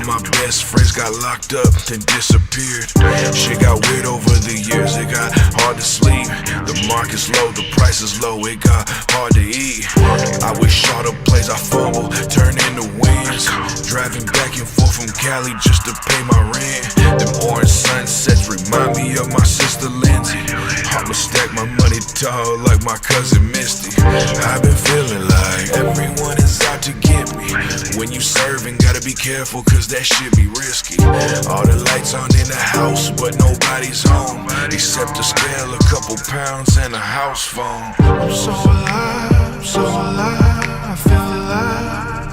my best friends got locked up, then disappeared. Shit got weird over the years, it got hard to sleep. The market's low, the price is low, it got hard to eat. I wish all the plays I fumble turn into wins. Driving back and forth from Cali just to pay my rent. Them orange sunsets remind me of my sister Lindsay. I'ma stack my money tall like my cousin Misty. I've been feeling like everyone is out to get me. When you serving, gotta be careful cause that shit be risky. All the lights on in the house, but nobody's home, except a scale, a couple pounds, and a house phone. I'm so alive, I'm so alive, I feel alive.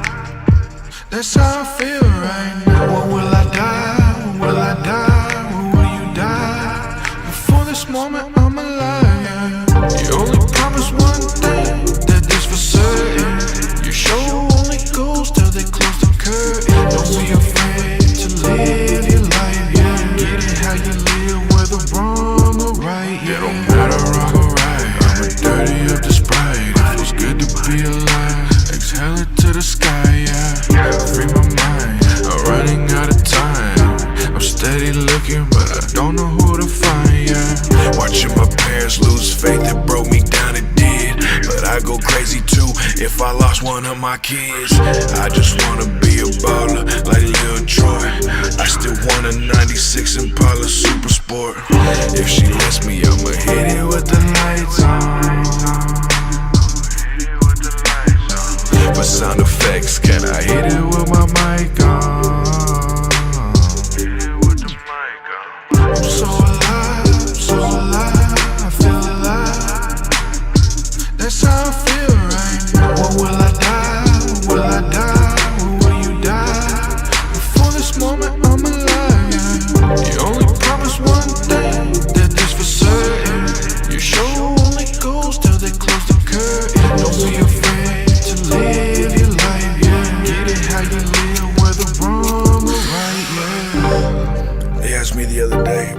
That's how I feel right now. When will I die? When will I die? When will you die? Before this moment, I'm alive, yeah. You only promise one thing, that is for certain. Your show only goes till they close the curtain. Don't be afraid to live your life, yeah. Get it how you live, whether wrong or right, yeah. It don't matter wrong or right, I'ma dirty up the Sprite. It feels good to be alive. Exhale it to the sky, yeah. Free my mind, I'm running out of time. I'm steady looking, but I don't know who to find, yeah. Watching my parents lose faith, it broke me down, it did. But I go crazy too if I lost one of my kids. I just wanna be a baller like Lil Troy. I still want a 96 Impala Super Sport. If she lets me, I'ma hit it with the lights on. For sound effects, can I hit it with my mic on? I'm so alive, so alive, I feel alive. That's how I feel right now. When will I die? When will I die? When will you die? Before this moment, I'm alive, yeah. You only promise one thing, that is for certain. Your show only goes till they close the curtain. Don't be afraid to live your life, yeah. Get it how you live, whether wrong or right, yeah. They asked me the other day,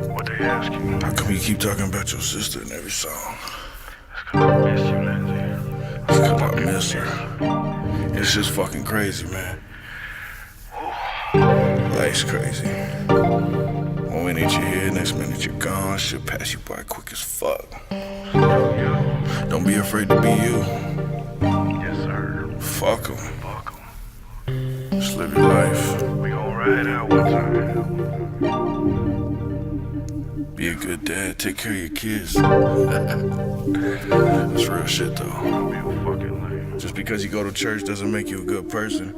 What they ask you? how come you keep talking about your sister in every song? That's 'cause I miss you, Lindsay. It's 'cause I miss her. It's just fucking crazy, man. Life's crazy. One minute you're here, next minute you're gone. Shit pass you by quick as fuck. Don't be afraid to be you. Yes, sir. Fuck 'em. Fuck 'em. Just live your life. We gon' ride out one time. Be a good dad. Take care of your kids. That's real shit, though. We a fucking lame. Just because you go to church doesn't make you a good person.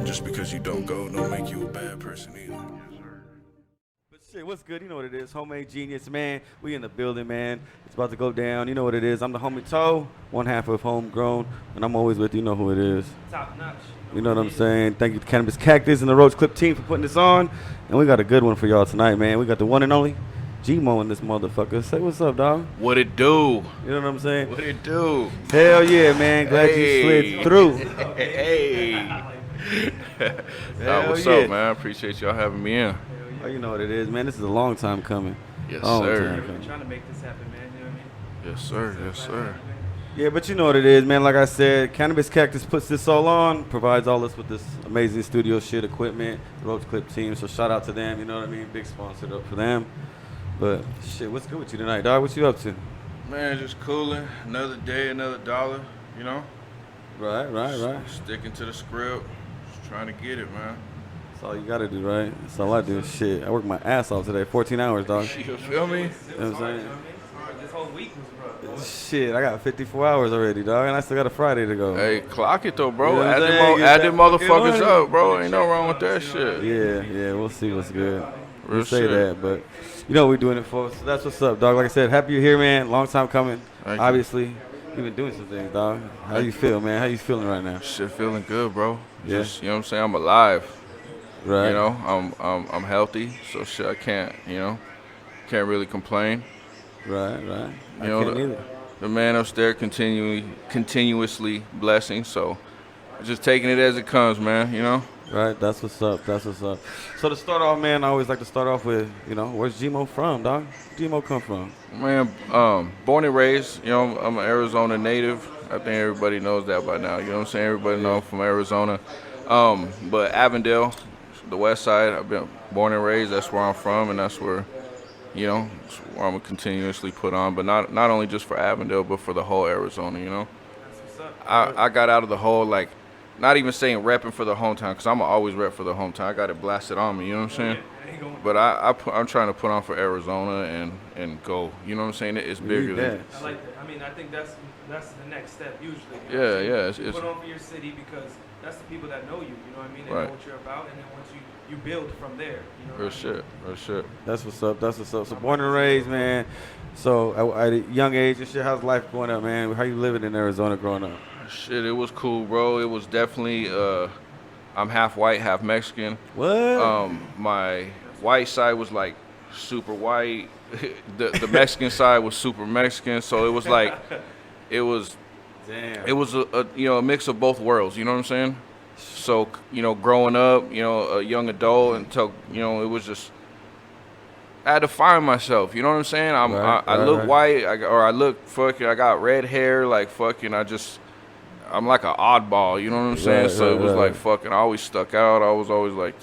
Just because you don't go don't make you a bad person either. But shit, what's good? You know what it is. Homemade Genius, man. We in the building, man. It's about to go down. You know what it is. I'm the homie Toe, one half of Homegrown, and I'm always with you. You know who it is. Top notch. You know what I'm saying? Thank you to Cannabis Cactus and the Roach Clip team for putting this on. And we got a good one for y'all tonight, man. We got the one and only G-Moe in this motherfucker. Say what's up, dog. What it do? You know what I'm saying? What it do? Hell yeah, man. Glad you slid through. Hey. Hell What's yeah. up, man? Appreciate y'all having me in. Oh, you know what it is, man. This is a long time coming. Yes, Long sir. time We're coming. trying to make this happen, man. You know what I mean? Yes, sir. Yes, sir. Yeah, but you know what it is, man. Like I said, Cannabis Cactus puts this all on, provides all us with this amazing studio shit, equipment, Roach Clip team. So shout out to them, you know what I mean? Big sponsored up for them. But shit, what's good with you tonight, dog? What you up to? Man, just cooling. Another day, another dollar, you know? Right. Sticking to the script. Just trying to get it, man. That's all you gotta do, right? That's all I do. Shit, I worked my ass off today, 14 hours, dog. You feel me? You know what I'm saying? This whole week was rough. Shit, I got 54 hours already, dog, and I still got a Friday to go. Hey, clock it though, bro. You know what add I'm them, saying? Get add that them fucking motherfuckers money. up, bro. Ain't no wrong with that shit. Yeah, we'll see what's good. Real You say shit. that, but you know what we're doing it for. So that's what's up, dog. Like I said, happy you're here, man. Long time coming. Thank you. Obviously, you've been doing some things, dog. How you feel, man? How you feeling right now? Shit feeling good, bro. Yeah. Just, you know what I'm saying? I'm alive. Right. You know, I'm healthy, so shit I can't really complain. Right. I You know, can't either. The man upstairs continuously blessing, so just taking it as it comes, man, you know? Right, that's what's up. So to start off, man, I always like to start off with, where's G-Moe from, dog? G-Moe come from? Man, born and raised, I'm an Arizona native. I think everybody knows that by now, you know what I'm saying? Everybody knows I'm from Arizona. But Avondale, the West Side. I've been born and raised. That's where I'm from, and that's where, it's where I'm gonna continuously put on. But not only just for Avondale, but for the whole Arizona. That's what's up. I got out of the whole like, not even saying repping for the hometown, because I'm always rep for the hometown. I got it blasted on me. You know what I'm saying? Yeah, ain't going- But I'm trying to put on for Arizona and go. You know what I'm saying? It's bigger than. I like that. I mean, I think that's the next step usually. Yeah, yeah. You It's put on for your city because that's the people that know you. You know what I mean? They Right. know what you're about, and then once you build from there. You know real what I mean? shit. Real shit. That's what's up. That's what's up. So born and raised, man. So at a young age and shit, how's life going up, man? How you living in Arizona growing up? Shit, it was cool, bro. It was definitely. I'm half white, half Mexican. What? My white side was like super white. the Mexican side was super Mexican. So it was like, it was a mix of both worlds. You know what I'm saying? So growing up, a young adult until it was just. I had to find myself. You know what I'm saying? I look white, I look fucking. I got red hair, like fucking. I'm like an oddball. You know what I'm saying? Right, so it was right. like fucking. I always stuck out. I was always like,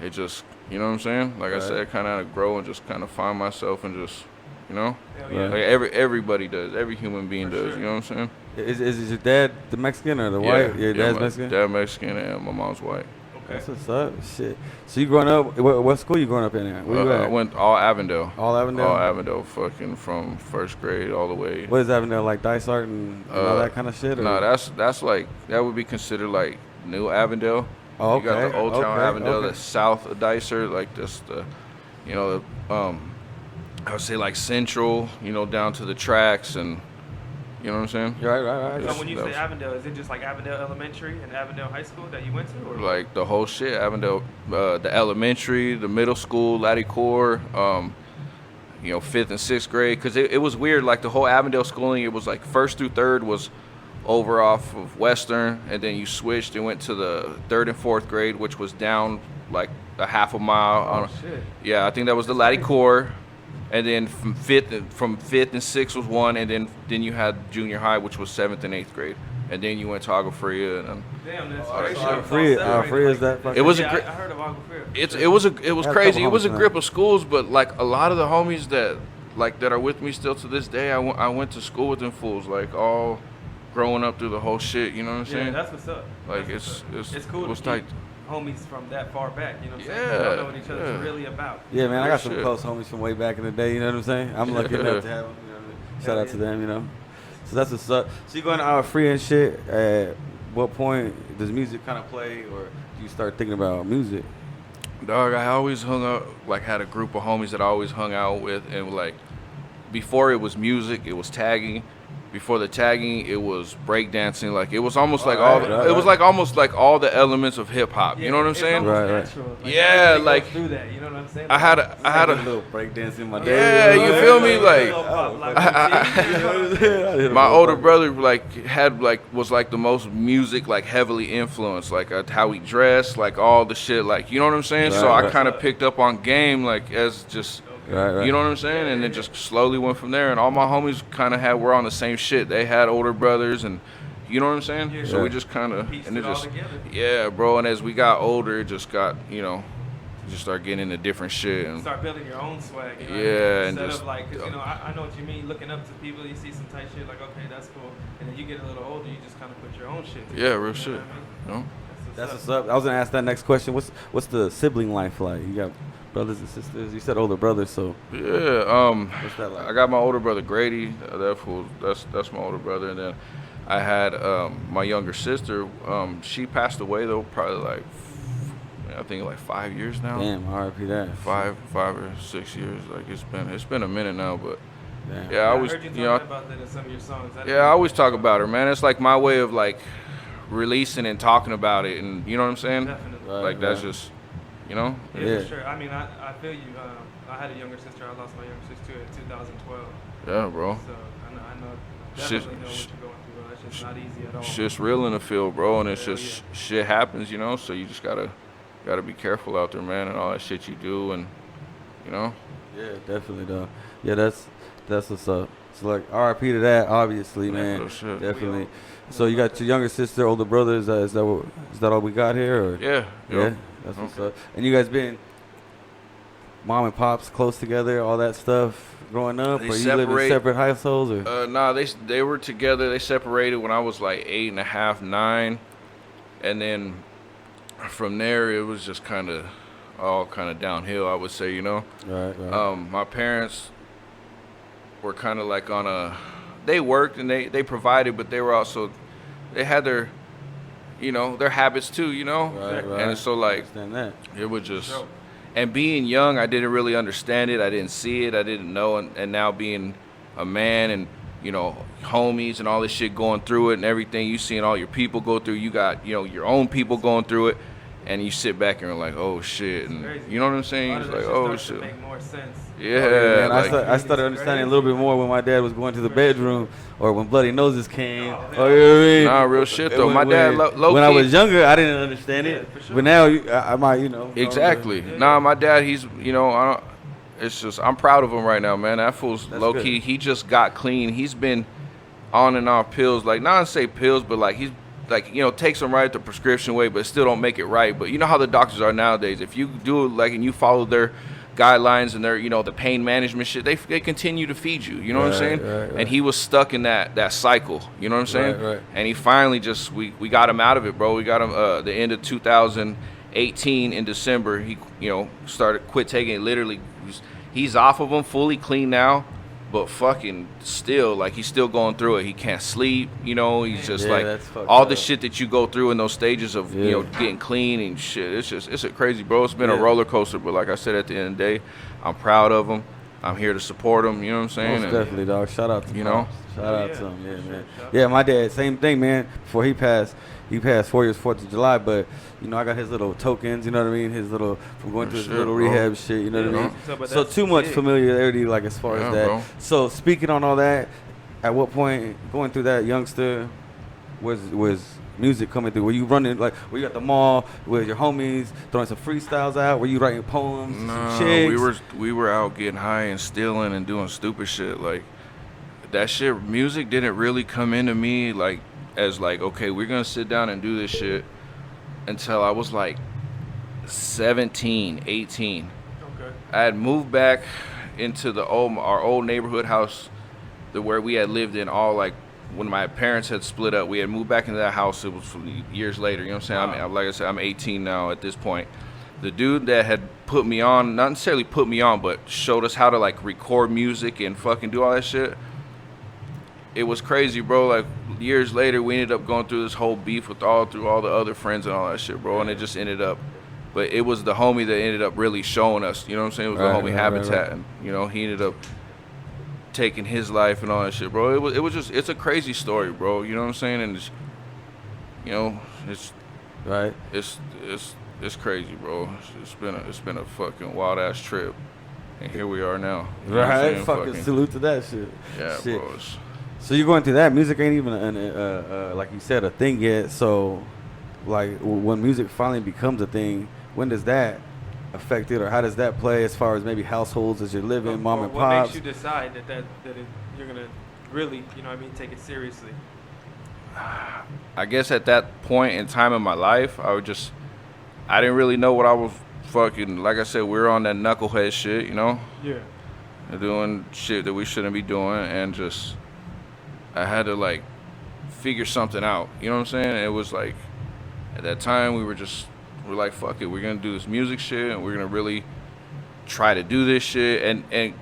it just. You know what I'm saying? Like I Right. said, kind of had to grow and just kind of find myself and just, Hell yeah. Right. like everybody does. Every human being For does. sure. You know what I'm saying? Is your dad the Mexican or the white? Your dad's my Mexican? Dad Mexican and my mom's white. Okay. That's what's up. Shit. So you growing up, what school you growing up in? Where you I at? went all Avondale. All Avondale? All Avondale, fucking from first grade all the way. What is Avondale, like Dysart and all that kind of shit? Or? No, that's like, that would be considered like New Avondale. Oh, You got okay, the Old Town okay, Avondale okay. that's south of Dysart, like just the, I would say like Central, down to the tracks, and you know what I'm saying? Right. So when you that say was- Avondale, is it just like Avondale Elementary and Avondale High School that you went to? Or? Like the whole shit, Avondale, the elementary, the middle school, Laddie Core, 5th and 6th grade, because it was weird. Like the whole Avondale schooling, it was like 1st through 3rd was over off of Western, and then you switched and went to the 3rd and 4th grade, which was down like a half a mile. Oh, shit. Yeah, I think that was the Laddie Core, and then from 5th and 6th was one, and then you had junior high, which was 7th and 8th grade, and then you went to Agua Fria, and Damn, that's Oh, crazy. shit. It's all Free separated is that fucking. It was a yeah, great- I heard of Agua Fria. it was Had a crazy. It couple was a homies grip in of schools, but like a lot of the homies that are with me still to this day, I went to school with them fools, like all growing up through the whole shit. You know what I'm Yeah, saying? that's what's up. Like That's what's up. it's cool it was to tight. keep homies from that far back. You know what I'm saying? Yeah, They don't know what each other's yeah. really about. Yeah, man, I got some Shit. close homies from way back in the day. You know what I'm saying? I'm lucky enough to have them. You know what I mean? Shout out to them. So that's what's up. So you going to Agua Fria and shit. At what point does music kind of play, or do you start thinking about music? Dog, I always hung out, like had a group of homies that I always hung out with, and like before it was music, it was tagging. Before the tagging, it was breakdancing. Like it was almost like all. Right, It was like almost like all the elements of hip hop. Yeah, You know what I'm it's saying? almost Right, right. natural. Yeah, everybody goes like- through that. You know what I'm saying? I had a. little breakdance in my day. Yeah, you feel me? Like Like my older brother, like was like the most music, like heavily influenced, like how he dressed, like all the shit, like you know what I'm saying. So Right, I right. kind of picked up on game, like as just. Right. You know what I'm saying? And then just slowly went from there. And all my homies kind of were on the same shit. They had older brothers, and you know what I'm saying? Yeah. So Yeah. we just kind of, Pieced and it it all just, together. yeah, bro. And as we got older, it just got, just start getting into different shit. And Start building your own swag. You know Yeah, what I mean? and Instead just- of like, cause I know what you mean. Looking up to people, you see some tight shit, like okay, that's cool. And then you get a little older, you just kind of put your own shit together. yeah, real You know shit. what I mean? You know? That's what's up. I was gonna ask that next question. What's the sibling life like? You got brothers and sisters. You said older brothers, so Yeah. what's that like? I got my older brother Grady. That fool. That's my older brother. And then I had my younger sister. She passed away though, probably like I think like 5 years now. Damn, RIP that. 5 or 6 years. Like it's been a minute now, but Damn. yeah, I I was heard you talking about that in some of your songs. yeah, I always talk about her, man. It's like my way of like releasing and talking about it, and you know what I'm saying? Definitely. Right. Like that's just, Yeah, Yeah. for sure. I mean, I feel you. I had a younger sister. I lost my younger sister in 2012. Yeah, bro. So I know, Shit- definitely know what you're going through, bro. That's just not easy at all. Shit's real in the field, bro, and it's Hell just shit happens, So you just gotta be careful out there, man, and all that shit you do, and Yeah, definitely though. Yeah, that's what's up. So like RIP to that, obviously, man. real shit. Definitely. So you got your younger sister, older brother. Is that all we got here? Or? Yeah, Yeah. That's what's up. And you guys been mom and pops close together, all that stuff growing up, They or you live in separate- separate households, or? Nah, they were together. They separated when I was like 8.5, 9, and then from there it was just kind of all kind of downhill, I would say, you know. Right. My parents were kind of like on a, they worked and they provided, but they were also, they had their, you know, their habits too, you know. Right. And so like Understand that. it was just, and being young, I didn't really understand it. I didn't see it. I didn't know. And now being a man and, you know, homies and all this shit going through it and everything, you seeing all your people go through, you got, you know, your own people going through it, and you sit back and you're like, oh shit. And you know what I'm saying? It's like, oh shit. Make more sense. Yeah. Man, like, I started understanding a little bit more when my dad was going to the bedroom, or when Bloody Noses came. Oh, you know what I mean? nah, real shit though. My When- dad, low when key, I was younger, I didn't understand it, for sure. but now I might, you know. exactly. Nah, my dad, he's, you know, I don't, it's just, I'm proud of him right now, man. That fool's That's low good. key. He just got clean. He's been on and off pills, like not to say pills, but like he's like, you know, takes them right the prescription way, but still don't make it right. But you know how the doctors are nowadays. If you do like and you follow their guidelines and their, you know, the pain management shit, they continue to feed you. You know what I'm saying? Right. And he was stuck in that cycle. You know what I'm saying? Right. And he finally just we got him out of it, bro. We got him the end of 2018 in December. He, you know, quit taking it. Literally, he's off of them, fully clean now. But fucking still, like, he's still going through it. He can't sleep, you know. He's just Yeah, like that's fucked all the up. shit that you go through in those stages of, you know, getting clean and shit. It's a crazy, bro. It's been a Yeah. roller coaster. But like I said, at the end of the day, I'm proud of him. I'm here to support him. You know what I'm saying? Most And- definitely, dog. Shout out to You Pops. know? Shout out Yeah, to him, yeah, for man. sure. Yeah, my dad, same thing, man. Before he passed 4 years, 4th of July. But you know, I got his little tokens. You know what I mean? His little from going through his Shit, little bro. rehab shit. You know what I Yeah. mean? But So that's too much big. familiarity, like as far Yeah, as that. bro. So speaking on all that, at what point going through that, youngster, was music coming through? Were you running like? Were you at the mall with your homies throwing some freestyles out? Were you writing poems? No, some chicks? we were out getting high and stealing and doing stupid shit. Like that shit, music didn't really come into me like as like, okay, we're gonna sit down and do this shit until I was like 17, 18. Okay. I had moved back into our old neighborhood house where we had lived in all like when my parents had split up. We had moved back into that house. It was years later. You know what I'm saying? Like I said, I'm 18 now at this point. The dude that had put me on, not necessarily put me on, but showed us how to like record music and fucking do all that shit. It was crazy, bro. Like years later, we ended up going through this whole beef through all the other friends and all that shit, bro. And it just ended up, but it was the homie that ended up really showing us. You know what I'm saying? It was the homie Habitat, and you know he ended up taking his life and all that shit, bro. It was just, it's a crazy story, bro. You know what I'm saying? And it's, you know, it's right. it's crazy, bro. It's been a fucking wild ass trip, and here we are now. You know what I'm Right, saying? fucking salute to that shit. Yeah, Shit. bro. It's, So you're going through that. Music ain't even, like you said, a thing yet. So, like, when music finally becomes a thing, when does that affect it, or how does that play as far as maybe households as you're living, mom and What pops? makes you decide that you're gonna really, you know what I mean, take it seriously? I guess at that point in time in my life, I didn't really know what I was fucking, like I said, we were on that knucklehead shit, you know? Yeah. Doing shit that we shouldn't be doing, and just, I had to like figure something out, you know what I'm saying? And it was like, at that time, we're like, fuck it, we're gonna do this music shit, and we're gonna really try to do this shit, and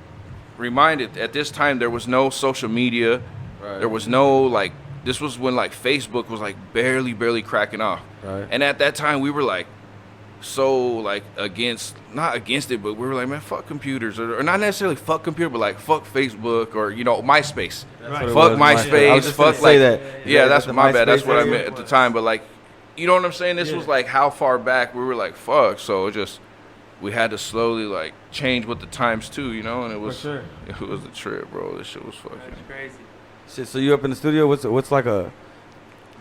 reminded, at this time, there was no social media, Right. there was no, like, this was when, like, Facebook was, like, barely cracking off. Right. And at that time, we were, like, so, like, not against it, but we were like, man, fuck computers. Or not necessarily fuck computer, but, like, fuck Facebook or, you know, MySpace. That's what it Fuck was, MySpace. I was just gonna Fuck, say like, that. yeah, that's the my bad. That's MySpace what I era? meant at the time. But, like, you know what I'm saying? This was, like, how far back we were like, fuck. So, it just, we had to slowly, like, change with the times, too, you know? And it was, sure. it was a trip, bro. This shit was fucking. That's crazy. Shit, so you up in the studio? What's like a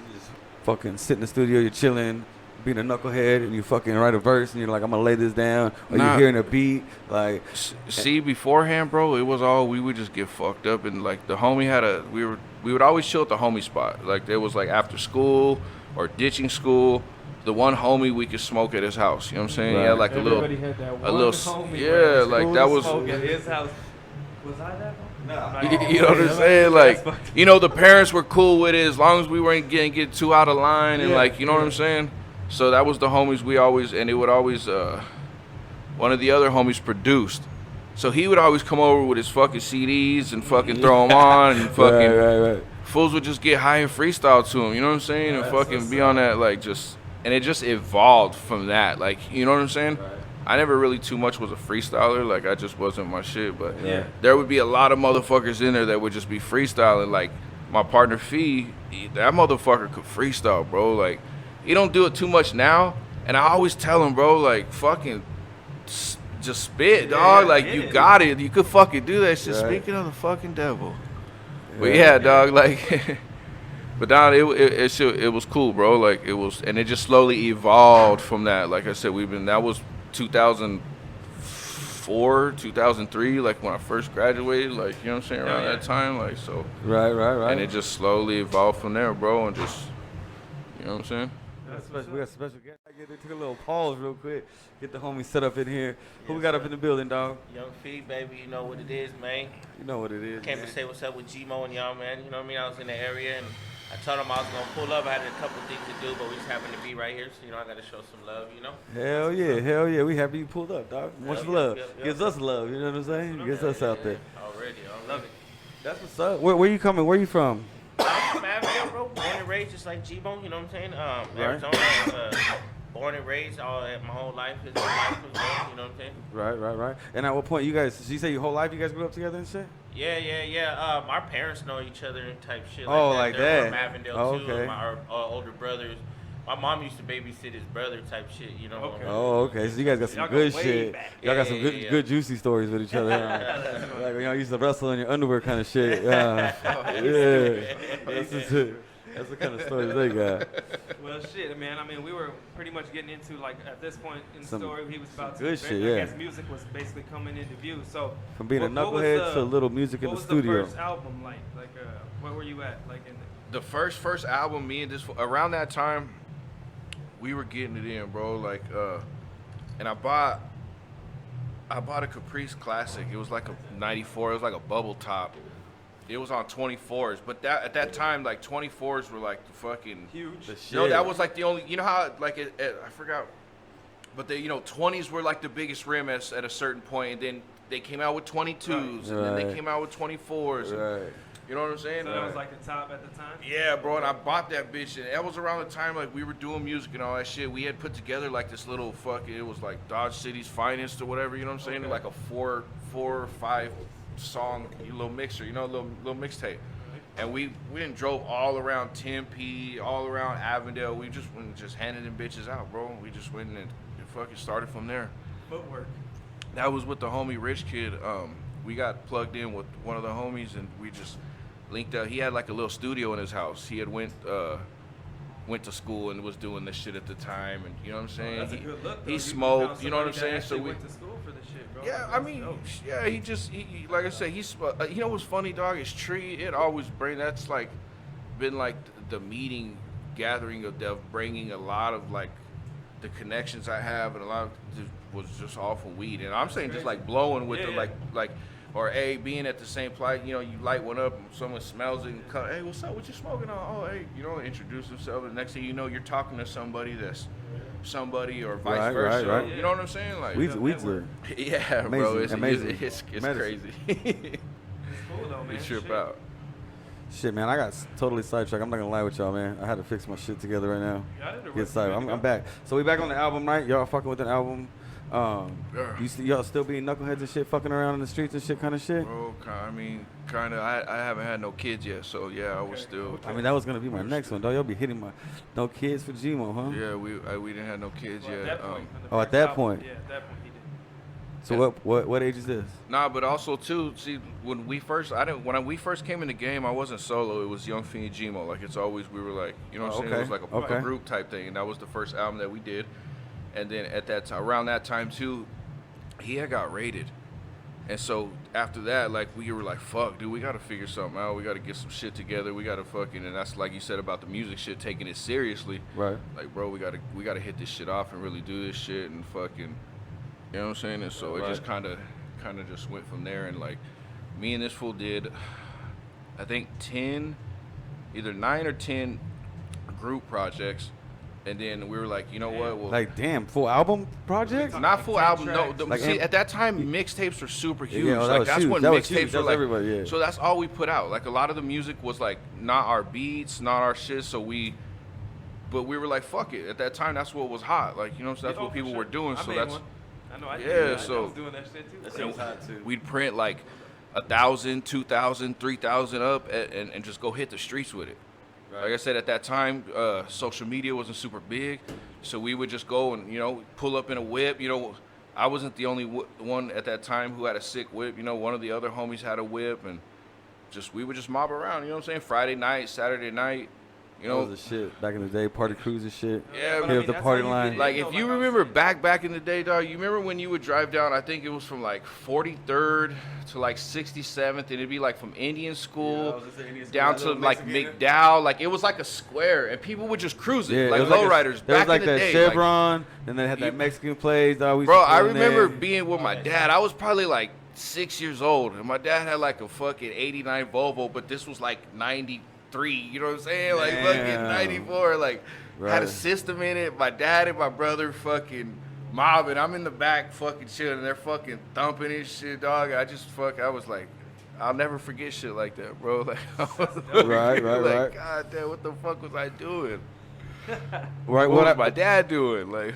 you just fucking sit in the studio, you're chilling, being a knucklehead, and you fucking write a verse, and you're like, I'm gonna lay this down, or Nah. you're hearing a beat, like See, beforehand, bro, it was all, we would just get fucked up, and like the homie we would always chill at the homie spot. Like there was like after school, or ditching school, the one homie we could smoke at his house. You know what I'm saying? He had like Everybody had that one homie yeah, where like cool that to was. smoke at his house. Was I that one? No. You know what I'm saying? Like, you know, the parents were cool with it as long as we weren't get too out of line and like, you know what I'm saying? So that was the homies we always, and it would always, one of the other homies produced. So he would always come over with his fucking CDs and fucking throw them on and fucking, right. fools would just get high and freestyle to him, you know what I'm saying? And fucking be on that, like, just, and it just evolved from that. Like, you know what I'm saying? Right. I never really too much was a freestyler. Like, I just wasn't my shit. But there would be a lot of motherfuckers in there that would just be freestyling. Like, my partner, Fee, that motherfucker could freestyle, bro. Like, he don't do it too much now. And I always tell him, bro, like, fucking just spit, dog. Like, you got it. You could fucking do that shit. Right. Speaking of the fucking devil. But yeah, dog, like... But down, it was cool, bro. Like, it was... And it just slowly evolved from that. Like I said, that was 2004, 2003, like when I first graduated, like, you know what I'm saying, around that time, like, so. Right. And it just slowly evolved from there, bro, and just, you know what I'm saying? We got special guests. They took a little pause real quick. Get the homies set up in here. Who we got up in the building, dog? Young Fee, baby, you know what it is, man. You know what it is. Came to say what's up with G-Moe and y'all, man. You know what I mean? I was in the area and I told them I was gonna pull up. I had a couple things to do, but we just happened to be right here, so you know I gotta show some love, you know. Hell yeah. We happy you pulled up, dog. Much love. Gives us love, you know what I'm saying? Gives us out there. Already, I love it. That's what's up. Where you coming? Where you from? I'm from Avondale, bro. Born and raised just like G-Moe, you know what I'm saying? Arizona. Born and raised my whole life. His whole life was there, you know what I'm saying? Right. And at what point you guys? You say your whole life you guys grew up together and shit? Yeah. Our parents know each other and type shit. Oh, like like that. They're that. from Avondale too. Okay. Our older brothers. My mom used to babysit his brother type shit, you know. Okay. Oh, okay. So you guys got some Y'all go good way shit. back. Y'all got some Yeah. good juicy stories with each other. Like when y'all used to wrestle in your underwear kind of shit. Yeah. That's the kind of stories they got. Well, shit, man. I mean, we were pretty much getting into, like, at this point in the Some story, he was about to. good shit, I yeah. guess music was basically coming into view. So From being a what was knucklehead to a little music in what the was studio. the first album like? Like, where were you at? Like in The first album, me and this, around that time, we were getting it in, bro. Like, and I bought a Caprice Classic. It was like a 94. It was like a bubble top. It was on 24s, but at that time, like 24s were like the fucking huge. The shit. No, that was like the only. You know how like I forgot, but 20s were like the biggest rim at a certain point, and then they came out with 22s, and then they came out with 24s. Right. You know what I'm saying? So that was like the top at the time? Yeah, bro, and I bought that bitch, and that was around the time, like, we were doing music and all that shit. We had put together, like, this little fucking, it was, like, Dodge City's Finest or whatever, you know what I'm saying? Like a four or five song little mixer, you know, little mixtape. And we done drove all around Tempe, all around Avondale. We just went and just handed them bitches out, bro. We just went and fucking started from there. Footwork. That was with the homie Rich Kid. We got plugged in with one of the homies, and we just linked up. He had like a little studio in his house. He had went to school and was doing this shit at the time, and you know what I'm saying. That's a good look, though. He You smoked. found You know what I'm somebody that saying. So actually we. went to school for this shit, bro. Yeah, I That's mean, dope. yeah, he like I said, he's you know what's funny, dog? His tree, it always that's like been like the meeting gathering of bringing a lot of like the connections I have, and a lot of was just all from weed. And I'm saying just like blowing with the like or being at the same place, you know, you light one up and someone smells it and come, hey, what's up, what you smoking on? Oh, hey, you know, introduce themselves, and next thing you know, you're talking to somebody that's somebody or vice versa. Right. You know what I'm saying? Like Weed's a yeah, bro, it's amazing. it's Medicine. crazy. It's cool though, man. You trip Shit. out. shit, man. I got totally sidetracked. I'm not gonna lie with y'all, man. I had to fix my shit together right now. Y'all did a Get real side. good, I'm back. So we back on the album, right? Y'all fucking with an album. Yeah. Y'all still being knuckleheads and shit, fucking around in the streets and shit, kind of shit. Bro, I mean, kind of. I haven't had no kids yet, so yeah, I was still. I mean, that was gonna be my next one, though. Y'all be hitting my no kids for G-Mo, huh? Yeah, we didn't have no kids Well, yet. at that point, on the Oh, at first that album, point. Yeah, at that point he did. So what age is this? Nah, but also too, see, when we first came in the game, I wasn't solo. It was Young Fiend and G-Mo. Like it's always we were like, you know what I'm saying? It was like a group type thing, and that was the first album that we did. And then at that time, around that time too, he had got raided, And so after that, like, we were like, fuck, dude, we got to figure something out. We got to get some shit together. We got to fucking, and that's like you said about the music shit, taking it seriously. Right. Like, bro, we got to hit this shit off and really do this shit and fucking, you know what I'm saying? And so it just kind of just went from there. And like, me and this fool did, I think 10, either 9 or 10 group projects. And then we were like, you know what? Well, Like, damn, full album project? not full album. No, Like, see, at that time, mixtapes were super huge. Yeah, that like was that's huge. when That was huge. mixtapes That were was like. everybody, yeah. So that's all we put out. Like a lot of the music was like not our beats, not our shit. So but we were like, fuck it. At that time, that's what was hot. Like, you know, so that's what people were doing. I So made that's one. I know. I did Yeah, that. so- I was doing that shit too. That seems hot, too. we'd print like 1,000, 2,000, 3,000 up, and just go hit the streets with it. Like I said, at that time, social media wasn't super big, so we would just go and, you know, pull up in a whip. You know, I wasn't the only one at that time who had a sick whip. You know, one of the other homies had a whip, and we would just mob around. You know what I'm saying? Friday night, Saturday night. You That know, was the shit back in the day, party cruise and shit. Yeah, Hit up the that's party how you line. get like in, if though, you like I was remember saying. back in the day, dog, you remember when you would drive down, I think it was from like 43rd to like 67th, and it'd be like from Indian Yeah, I school was just saying Indian school, down that to little like Mexican. McDowell. Like it was like a square, and people would just cruise it, Yeah, like it was lowriders. There was Back like in the that day, Chevron, and then they had You- that Mexican place. Dog, we used bro, to I pull in remember there. being with my dad. I was probably like 6 years old, and my dad had like a fucking '89 Volvo, but this was like '93. You know what I'm saying? Like fucking Damn. '94. Like had a Right. system in it. My dad and my brother fucking mobbing. I'm in the back fucking chilling. And they're fucking thumping and shit, dog. I was like, I'll never forget shit like that, bro. Like, I was Right. like, God damn, what the fuck was I doing? Right, What was my dad doing? Like,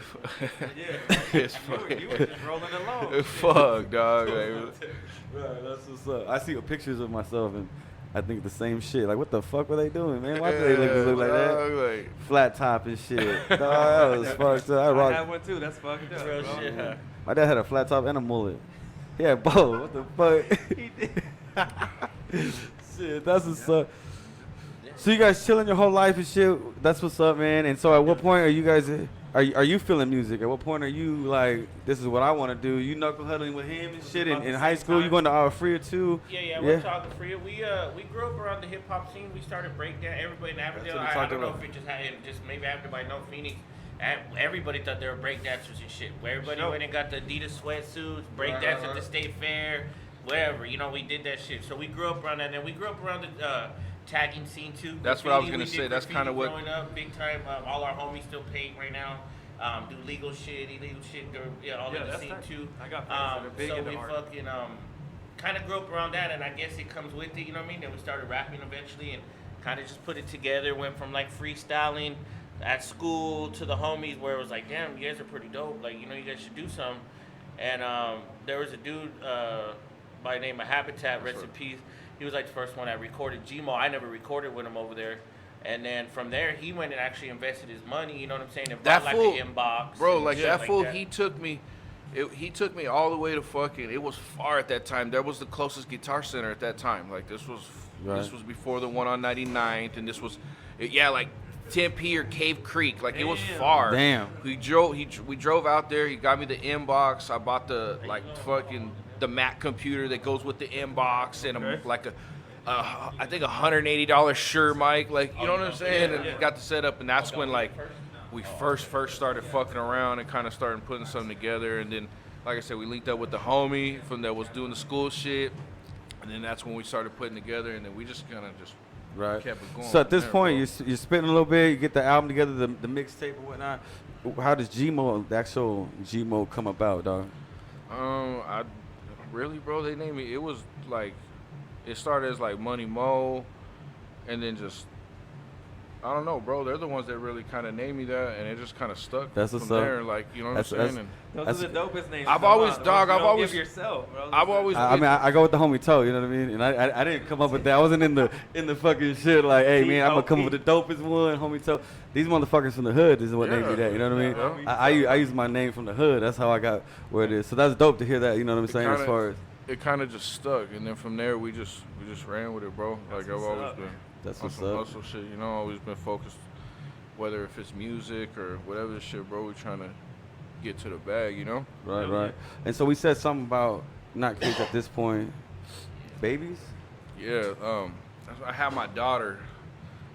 Yeah. it's You were just rolling along. fuck, dog. Like, Right, that's what's up. I see pictures of myself and I think the same shit. Like, what the fuck were they doing, man? Why do they look like that? dog, like, Flat top and shit. Dog, that was fucked up. I I rocked. had one too. That's fucked up. Real bro. shit. My dad had a flat top and a mullet. Yeah, both. What the fuck? He did. Shit, that's what's up. So you guys chilling your whole life and shit. That's what's up, man. And so, at what point are you guys? Are you feeling music? At what point are you like, this is what I want to do? You knuckle huddling with him and shit in high school. You going to our free too? Yeah, we're talking free. We grew up around the hip hop scene. We started breakdown. Everybody in Avondale. what we I talked don't know about. if it just maybe everybody know Phoenix. Everybody thought they were breakdancers and shit. Where everybody Sure. went and got the Adidas sweatsuits, breakdance at the state fair, whatever. You know, we did that shit. So we grew up around that. And then we grew up around the tagging scene too. That's what I was Graffiti, gonna we say. did That's graffiti kinda what- growing up, big time. All our homies still paid right now. Do legal shit, illegal shit. All Yeah, in the that's scene tight. too. I got friends that are big So into we art. fucking kind of grew up around that, and I guess it comes with it. You know what I mean? Then we started rapping eventually, and kind of just put it together. Went from like freestyling at school to the homies, where it was like, damn, you guys are pretty dope. Like, you know, you guys should do something. And there was a dude by the name of Habitat, rest in peace. He was like the first one that recorded G-Moe. I never recorded with him over there. And then from there, he went and actually invested his money. You know what I'm saying? And That bought like fool- an inbox, bro, and like shit that fool, that. he took me. He took me all the way to fucking. It was far at that time. There was the closest guitar center at that time. Like this was before the one on 99th, and this was, like Tempe or Cave Creek. Like it was Damn. far. Damn. We drove out there. He got me the inbox. I bought the fucking the Mac computer that goes with the inbox and Okay. I think $180 Shure mic. Like you know what I'm saying? Yeah, And yeah. got the setup, and that's when like. We first started fucking around and kind of started putting something together, and then, like I said, we linked up with the homie from that was doing the school shit, and then that's when we started putting together, and then we just kind of just Right. kept it going. So at from this there, point, bro. you're spitting a little bit. You get the album together, the mixtape and whatnot. How does G-Moe, the actual G-Moe, come about, dog? I really, bro, they named me. It was like it started as like Money Mo, and then just. I don't know, bro. They're the ones that really kind of named me that, and it just kind of stuck That's from what's up. there. Like, you know what I'm saying? And Those are the dopest names. I've to come always- out. The dog, ones you I've don't always- give yourself, bro. I've always. I mean, I go with the homie Toe, you know what I mean? And I didn't come up with that. I wasn't in the fucking shit like, hey, man, I'm going to come up with the dopest one, homie Toe. These motherfuckers from the hood is what named me that, you know what I mean? I use my name from the hood. That's how I got where it is. So that's dope to hear that, you know what I'm saying, as far as. It kind of just stuck, and then from there we just ran with it, bro. Like I've always been That's on what's some up. hustle shit, you know. Always been focused, whether if it's music or whatever the shit, bro. We trying to get to the bag, you know. Right. And so we said something about not kids at this point, babies. Yeah, I had my daughter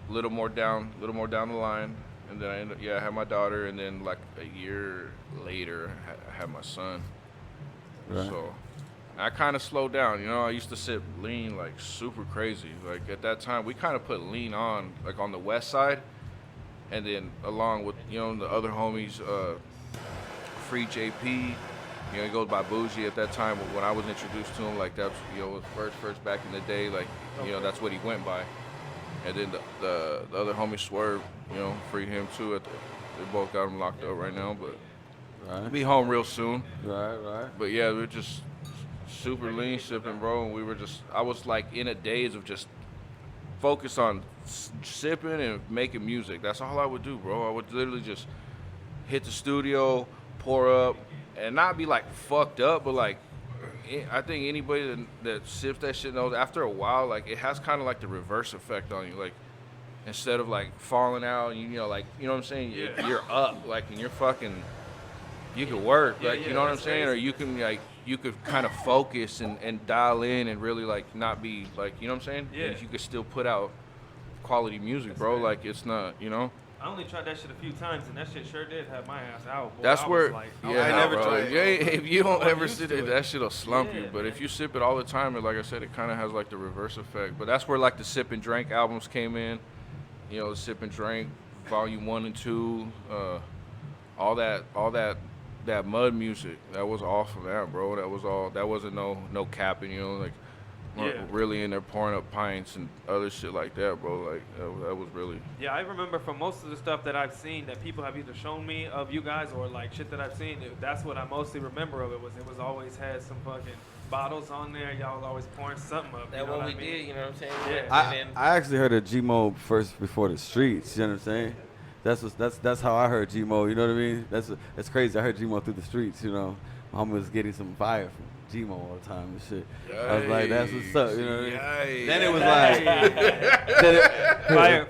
a little more down the line, and then I had my daughter, and then like a year later, I had my son. Right. So I kind of slowed down. You know, I used to sip lean like super crazy. Like at that time, we kind of put lean on like on the west side, and then along with the other homies, Free JP. You know, he goes by Bougie at that time. When I was introduced to him, like that's first back in the day, like that's what he went by. And then the other homie Swerve, freed him too. They both got him locked up right now, but Right. be home real soon. Right. But yeah, we're just super lean sipping, bro. And I was like in a daze of just focus on sipping and making music. That's all I would do, bro. I would literally just hit the studio, pour up, and not be like fucked up, but like I think anybody that sips that shit knows after a while, like it has kind of like the reverse effect on you. Like instead of like falling out, you know what I'm saying? Yeah. You're up, like, and you're fucking. You could work, Yeah, like yeah, you know what I'm that's saying, crazy. or you could kind of focus and dial in and really like not be like you know what I'm saying. Yeah. And you could still put out quality music, bro. right. Like it's not, I only tried that shit a few times, and that shit sure did have my ass out. Boy, That's I where, was like, I yeah, never bro. tried it. If you don't I'm ever used sip to it, it. that shit'll slump you. Yeah, But man. if you sip it all the time, and like I said, it kind of has like the reverse effect. But that's where like the Sip and Drink albums came in. The Sip and Drink, Volume 1 and 2, all that mud music. That was all from that, bro. That was all. That wasn't no capping. Like Yeah. really in there pouring up pints and other shit like that, bro. Like that was really. Yeah, I remember from most of the stuff that I've seen that people have either shown me of you guys or like shit that I've seen. That's what I mostly remember of it was always had some fucking bottles on there. Y'all was always pouring something up. That's you know what we I mean? did, you know what I'm saying? Yeah. And then, I actually heard of G-Moe first before the streets. You know what I'm saying? That's how I heard G-Moe. You know what I mean? That's crazy. I heard G-Moe through the streets. My homie was getting some fire from G-Moe all the time and shit. I was like, that's what's up. You know what I mean? Then it was like,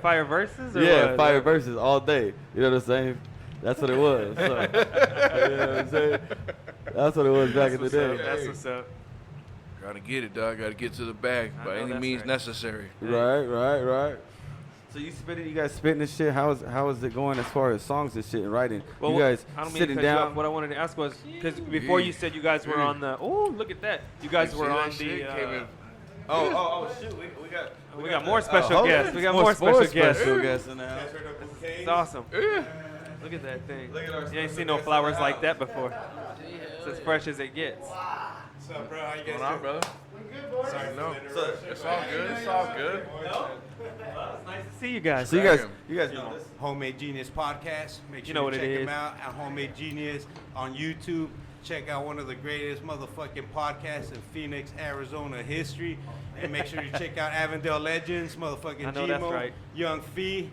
fire verses. Or yeah, what? fire verses all day. You know what I'm saying? That's what it was. So, you know what I'm saying? That's what it was back in the That's what's day. up. That's what's up. Gotta get it, dog. Gotta get to the bag I by know any that's means right. necessary. Right. So you guys spitting this shit. How is it going as far as songs and shit and writing? Well, you guys I don't mean to sitting cut you off. down. What I wanted to ask was because before you said you guys were on the. Oh, look at that! You guys were on the. Oh shoot, we got more special guests. We got more special guests. in the house. It's awesome. Look at that thing. You ain't seen no flowers like that before. It's as fresh as it gets. What's up, bro? How you guys What's on, doing? brother? Sorry for No, the interruption. it's all good. It's all good. It's nice to see you guys. So you guys know this. Homemade Genius Podcast. Make sure You know what to it check is. them out at Homemade Genius on YouTube. Check out one of the greatest motherfucking podcasts in Phoenix, Arizona history. And make sure you check out Avondale Legends, motherfucking I know that's G-Moe, right. Young Fee.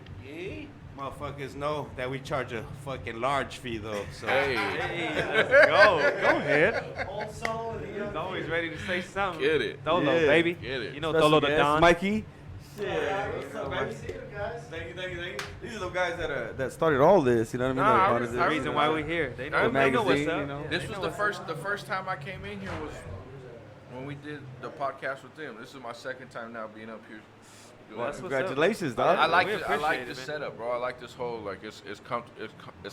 Motherfuckers know that we charge a fucking large fee though. So Hey, Hey, let's go. Go ahead. He's always ready to say something. Get it. Dolo, Yeah. baby. Get it. You know Special Dolo the guest, Don. Mikey. What's up, baby? Thank you. These are the guys that started all this. You know what I mean? Nah, Like, I what was- is The it? reason why we're here. They know, The they know what's magazine, up. you know? This was the first time I came in here was when we did the podcast with them. This is my second time now being up here. doing Well, that's it. what's up. Congratulations, dog. I like We this. I appreciate like it, this man. setup, bro. I like this whole like it's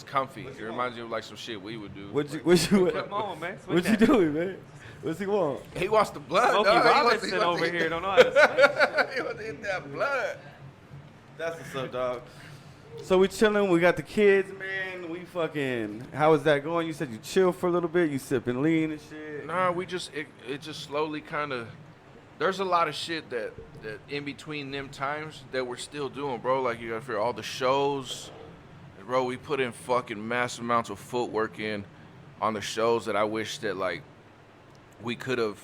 comfy. It reminds me of like some shit we would do. What you Come on, man. Swing what you that. doing, man? What's he want? He wants the blood. Smokey dog. Robinson over here don't know how to swing. He wants to hit that blood. That's what's up, dog. So we chilling. We got the kids, man. We fucking. How is that going? You said you chill for a little bit. You sipping lean and shit. Nah, we just it just slowly kind of. There's a lot of shit that in between them times that we're still doing, bro. Like you gotta figure all the shows, bro. We put in fucking massive amounts of footwork in on the shows that I wish that like we could have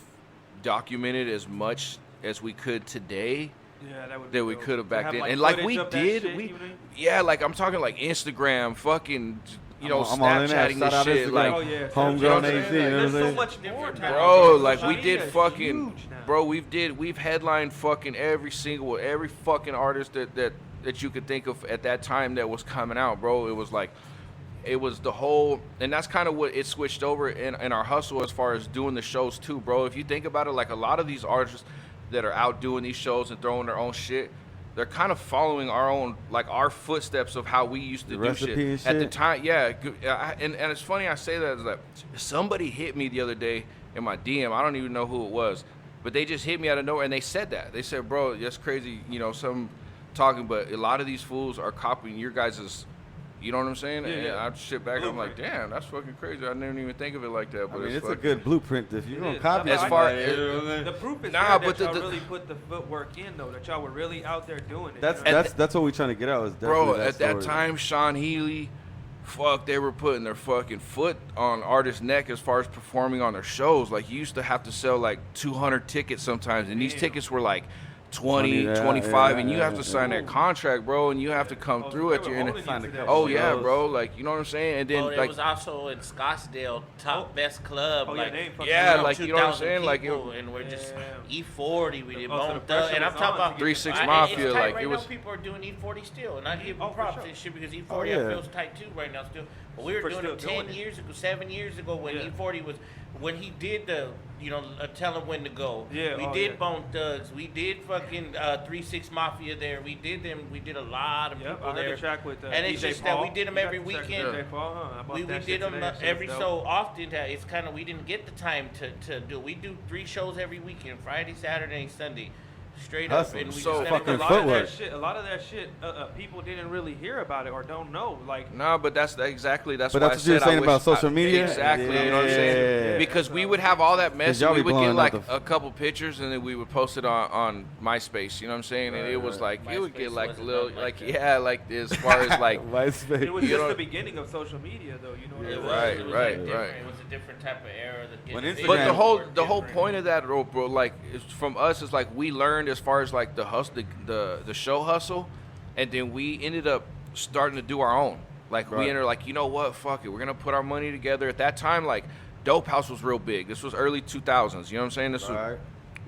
documented as much as we could today. Yeah, that would That we could have back have, then, like, and like footage we of that did, shit, we you know? yeah, like I'm talking like Instagram, fucking, I'm all in there. Snapchatting Shout out this shit, Instagram. like Oh, yeah. Homegrown You know what I'm AC. You know what I'm There's so saying? much more now. bro, like Social we did media is fucking, huge now. bro, we've headlined fucking every fucking artist that you could think of at that time that was coming out, bro. It was like it was the whole, and that's kind of what it switched over in our hustle as far as doing the shows too, bro. If you think about it, like a lot of these artists that are out doing these shows and throwing their own shit, they're kind of following our own, like our footsteps of how we used to do shit. And shit At the time. Yeah, and it's funny I say that, is like somebody hit me the other day in my DM. I don't even know who it was, but they just hit me out of nowhere and they said that. They said, bro, that's crazy, you know, some talking, but a lot of these fools are copying your guys', you know what I'm saying? Yeah, And yeah. I shit back, I'm like, damn, that's fucking crazy. I didn't even think of it like that. I But mean, it's a fucking, good blueprint if you're It gonna is. copy. As it, far- you know what I mean? The proof is Nah, there but that y'all the- really put the footwork in, though. That y'all were really out there doing it. That's you know? that's what we're trying to get out. Is bro, definitely at that story. time, Sean Healy, fuck, they were putting their fucking foot on artists' neck as far as performing on their shows. Like, you used to have to sell like 200 tickets sometimes, and these Damn. tickets were like 20, 20, 25, yeah, and you yeah, have to yeah. sign that contract, bro, and you have to come Oh, through they at were your holding you to that Oh shit. yeah, shows. bro, like, you know what I'm saying? And then Well, it like was also in Scottsdale, top best club. Oh, like, yeah, they ain't fucking Yeah, around. like, you know what I'm 2,000 saying? Like, people, and we're just Yeah. E40. We did Oh, so the Bone Thug, pressure and I'm was talking on to about get 3-6 I- Mafia, It's tight like, right it now, was- people are doing E40 still, and I give Oh, them for props sure. and shit because E40 Oh, yeah. feels tight too right now still. But we were For doing still it 10 doing it. years ago, 7 years ago when Yeah. E40 was when he did the tell him when to go. Yeah, we oh, did yeah. Bone Thugs, we did fucking 3-6 Mafia there. We did them. We did a lot of Yep, people I heard there. the track with and it's DJ just Paul. that we did them You got every the track with weekend. DJ Paul, huh? I bought We that did shit them today. That shit every was so dope. often that it's kind of we didn't get the time to do. We do 3 shows every weekend: Friday, Saturday, and Sunday, straight up. Hustle. And we So just fucking a lot footwork. of that shit, people didn't really hear about it or don't know. Like, No, but that's exactly that's But why that's I what you're said I saying wish about social I- media? Exactly, you know what I'm saying? Yeah. Because we would have all that mess, y'all and we be would get blowing like out the a couple pictures, and then we would post it on MySpace. You know what I'm saying? And it was like you would get MySpace like wasn't little, nothing like like that. yeah, like as far as like MySpace. it was You just know- the beginning of social media, though. You know what It I was, mean? Right, it was right, like different. right. It was a different type of era. When But Instagram- But the whole were the whole different. point of that, bro, like is from us is like we learned as far as like the hustle, the show hustle, and then we ended up starting to do our own. Like Right. we ended like, you know what, fuck it, we're gonna put our money together. At that time, like Dope House was real big. This was early 2000s. You know what I'm saying? This was Right.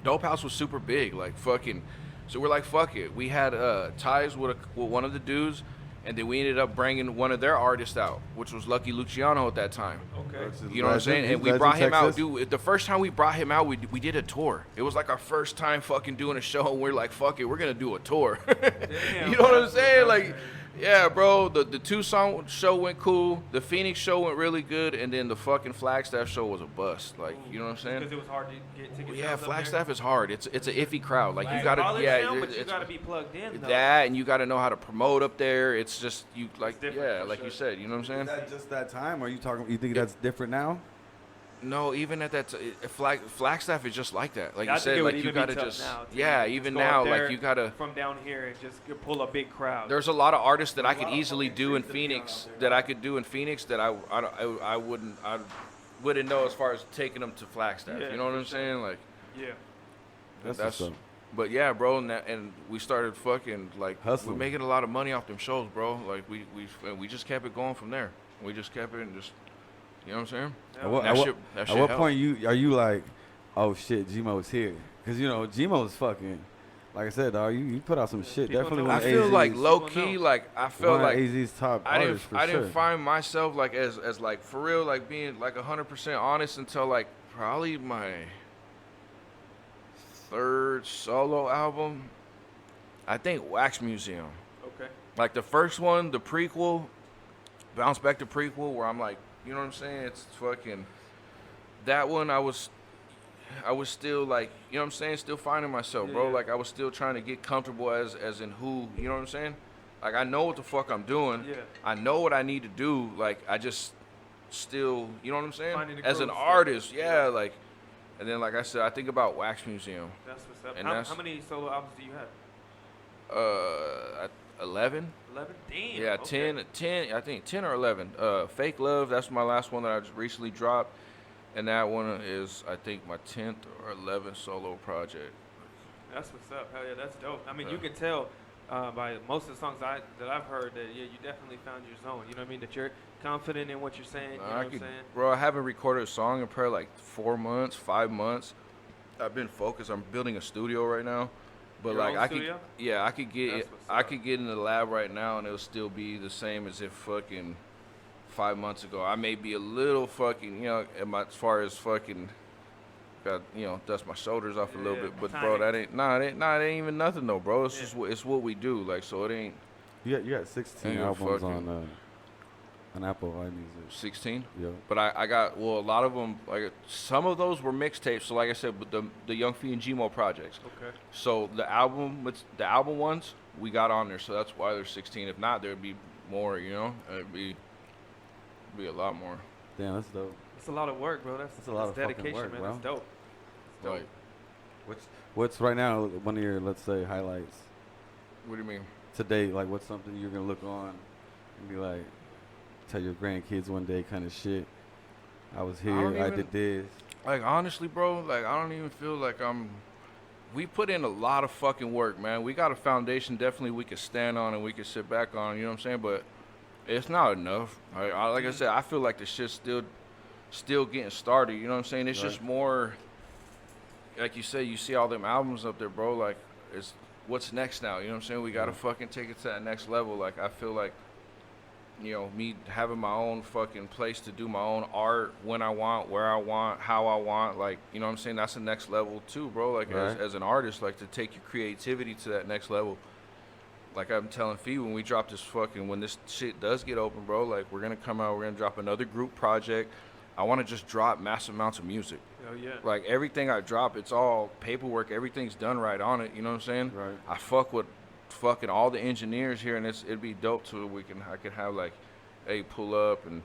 Dope House was super big, like fucking. So we're like, fuck it. We had ties with one of the dudes, and then we ended up bringing one of their artists out, which was Lucky Luciano at that time. Okay. You know what I'm saying? And we brought him out, dude. The first time we brought him out, we did a tour. It was like our first time fucking doing a show, and we're like, fuck it, we're gonna do a tour. You know what I'm saying? Like, yeah, bro. The 2-song show went cool. The Phoenix show went really good, and then the fucking Flagstaff show was a bust. Like, you know what I'm saying? Because it was hard to get tickets. Yeah, Flagstaff is hard. It's an iffy crowd. Like you Like, gotta, College yeah, town, but you it's- gotta be plugged in. Though. that, and you gotta know how to promote up there. It's just you like, different, yeah, for like sure. you said. You know what I'm Is saying? that just that time, or you talking? You think that's different now? No, even at that, Flagstaff is just like that. Like I you think said, it would like you even be gotta tough just, now, too. yeah, Just even go now, up there like you gotta. from down here and just pull a big crowd. There's a lot of artists that I could easily do in Phoenix that I could do in Phoenix that I wouldn't know as far as taking them to Flagstaff. Yeah, You know what for I'm sure. saying? Like Yeah. That's what's up. But yeah, bro, and we started fucking like Hustling. we're making a lot of money off them shows, bro. Like we just kept it going from there. We just kept it and just, you know what I'm saying? At what, That at what- shit- that at shit what helped. point are you like, oh shit, G-Mo's here? Because you know G-Mo's fucking, like I said, dog. You put out some shit. People Definitely know. one I of feel AZ's, like low People key, know. like I felt one like of AZ's top I artists for didn't sure. find myself like as like for real like being like 100% honest until like probably my 3rd solo album. I think Wax Museum. Okay. Like the first one, the prequel, Bounce Back to prequel, where I'm like, you know what I'm saying? It's fucking that one. I was still like, you know what I'm saying? Still finding myself, bro. Yeah. Like I was still trying to get comfortable as in who, you know what I'm saying? Like I know what the fuck I'm doing. Yeah. I know what I need to do. Like I just still, you know what I'm saying? Finding the As an groove still. artist, yeah, like. And then, like I said, I think about Wax Museum. That's what's up. And How, that's- how many solo albums do you have? 11. 11? Damn. Yeah, okay. 10, I think 10 or 11. Fake Love, that's my last one that I just recently dropped. And that one is, I think, my 10th or 11th solo project. That's what's up. Hell yeah, that's dope. I mean, you Yeah. can tell by most of the songs that I've heard that yeah, you definitely found your zone. You know what I mean? That you're confident in what you're saying. You know what I'm saying? Bro, I haven't recorded a song in probably like 4 months, 5 months. I've been focused. I'm building a studio right now. But Your like own I studio? could, yeah, I could get That's it. what's I up. could get in the lab right now, and it'll still be the same as if fucking 5 months ago. I may be a little fucking, you know, as far as fucking, got, you know, dust my shoulders off a little bit. But bro, that ain't, it ain't even nothing though, bro. It's just, it's what we do. Like, so it ain't. You got 16 ain't albums fucking- on Apple iMusic. 16. Yeah. But I got, well, a lot of them, like some of those were mixtapes. So like I said, with the Young Fee and G-Moe projects. Okay. So the album ones we got on there. So that's why there's 16. If not, there'd be more. You know, it'd be a lot more. Damn, that's dope. It's a lot of work, bro. That's a lot of fucking dedication, work, man. bro. That's dope. It's dope. Like, What's right now one of your, let's say, highlights what do you mean? today? Like, what's something you're gonna look on and be like, tell your grandkids one day, kind of shit. I was here. I did this. Like, honestly, bro, like, I don't even feel like we put in a lot of fucking work, man. We got a foundation definitely we could stand on and we could sit back on, you know what I'm saying? But it's not enough. Like I said, I feel like the shit's still getting started, you know what I'm saying? It's just more, like you said, you see all them albums up there, bro, like, it's what's next now, you know what I'm saying? We got to fucking take it to that next level. Like, I feel like, you know, me having my own fucking place to do my own art when I want, where I want, how I want, like, you know what I'm saying? That's the next level too, bro. Like, as an artist, like, to take your creativity to that next level. Like I'm telling Fee, when we drop this fucking, when this shit does get open, bro, like, we're going to come out, we're going to drop another group project. I want to just drop massive amounts of music. Oh, yeah. Like, everything I drop, it's all paperwork. Everything's done right on it, you know what I'm saying? Right. I fuck with fucking all the engineers here, and it'd be dope to I could have like, hey, pull up, and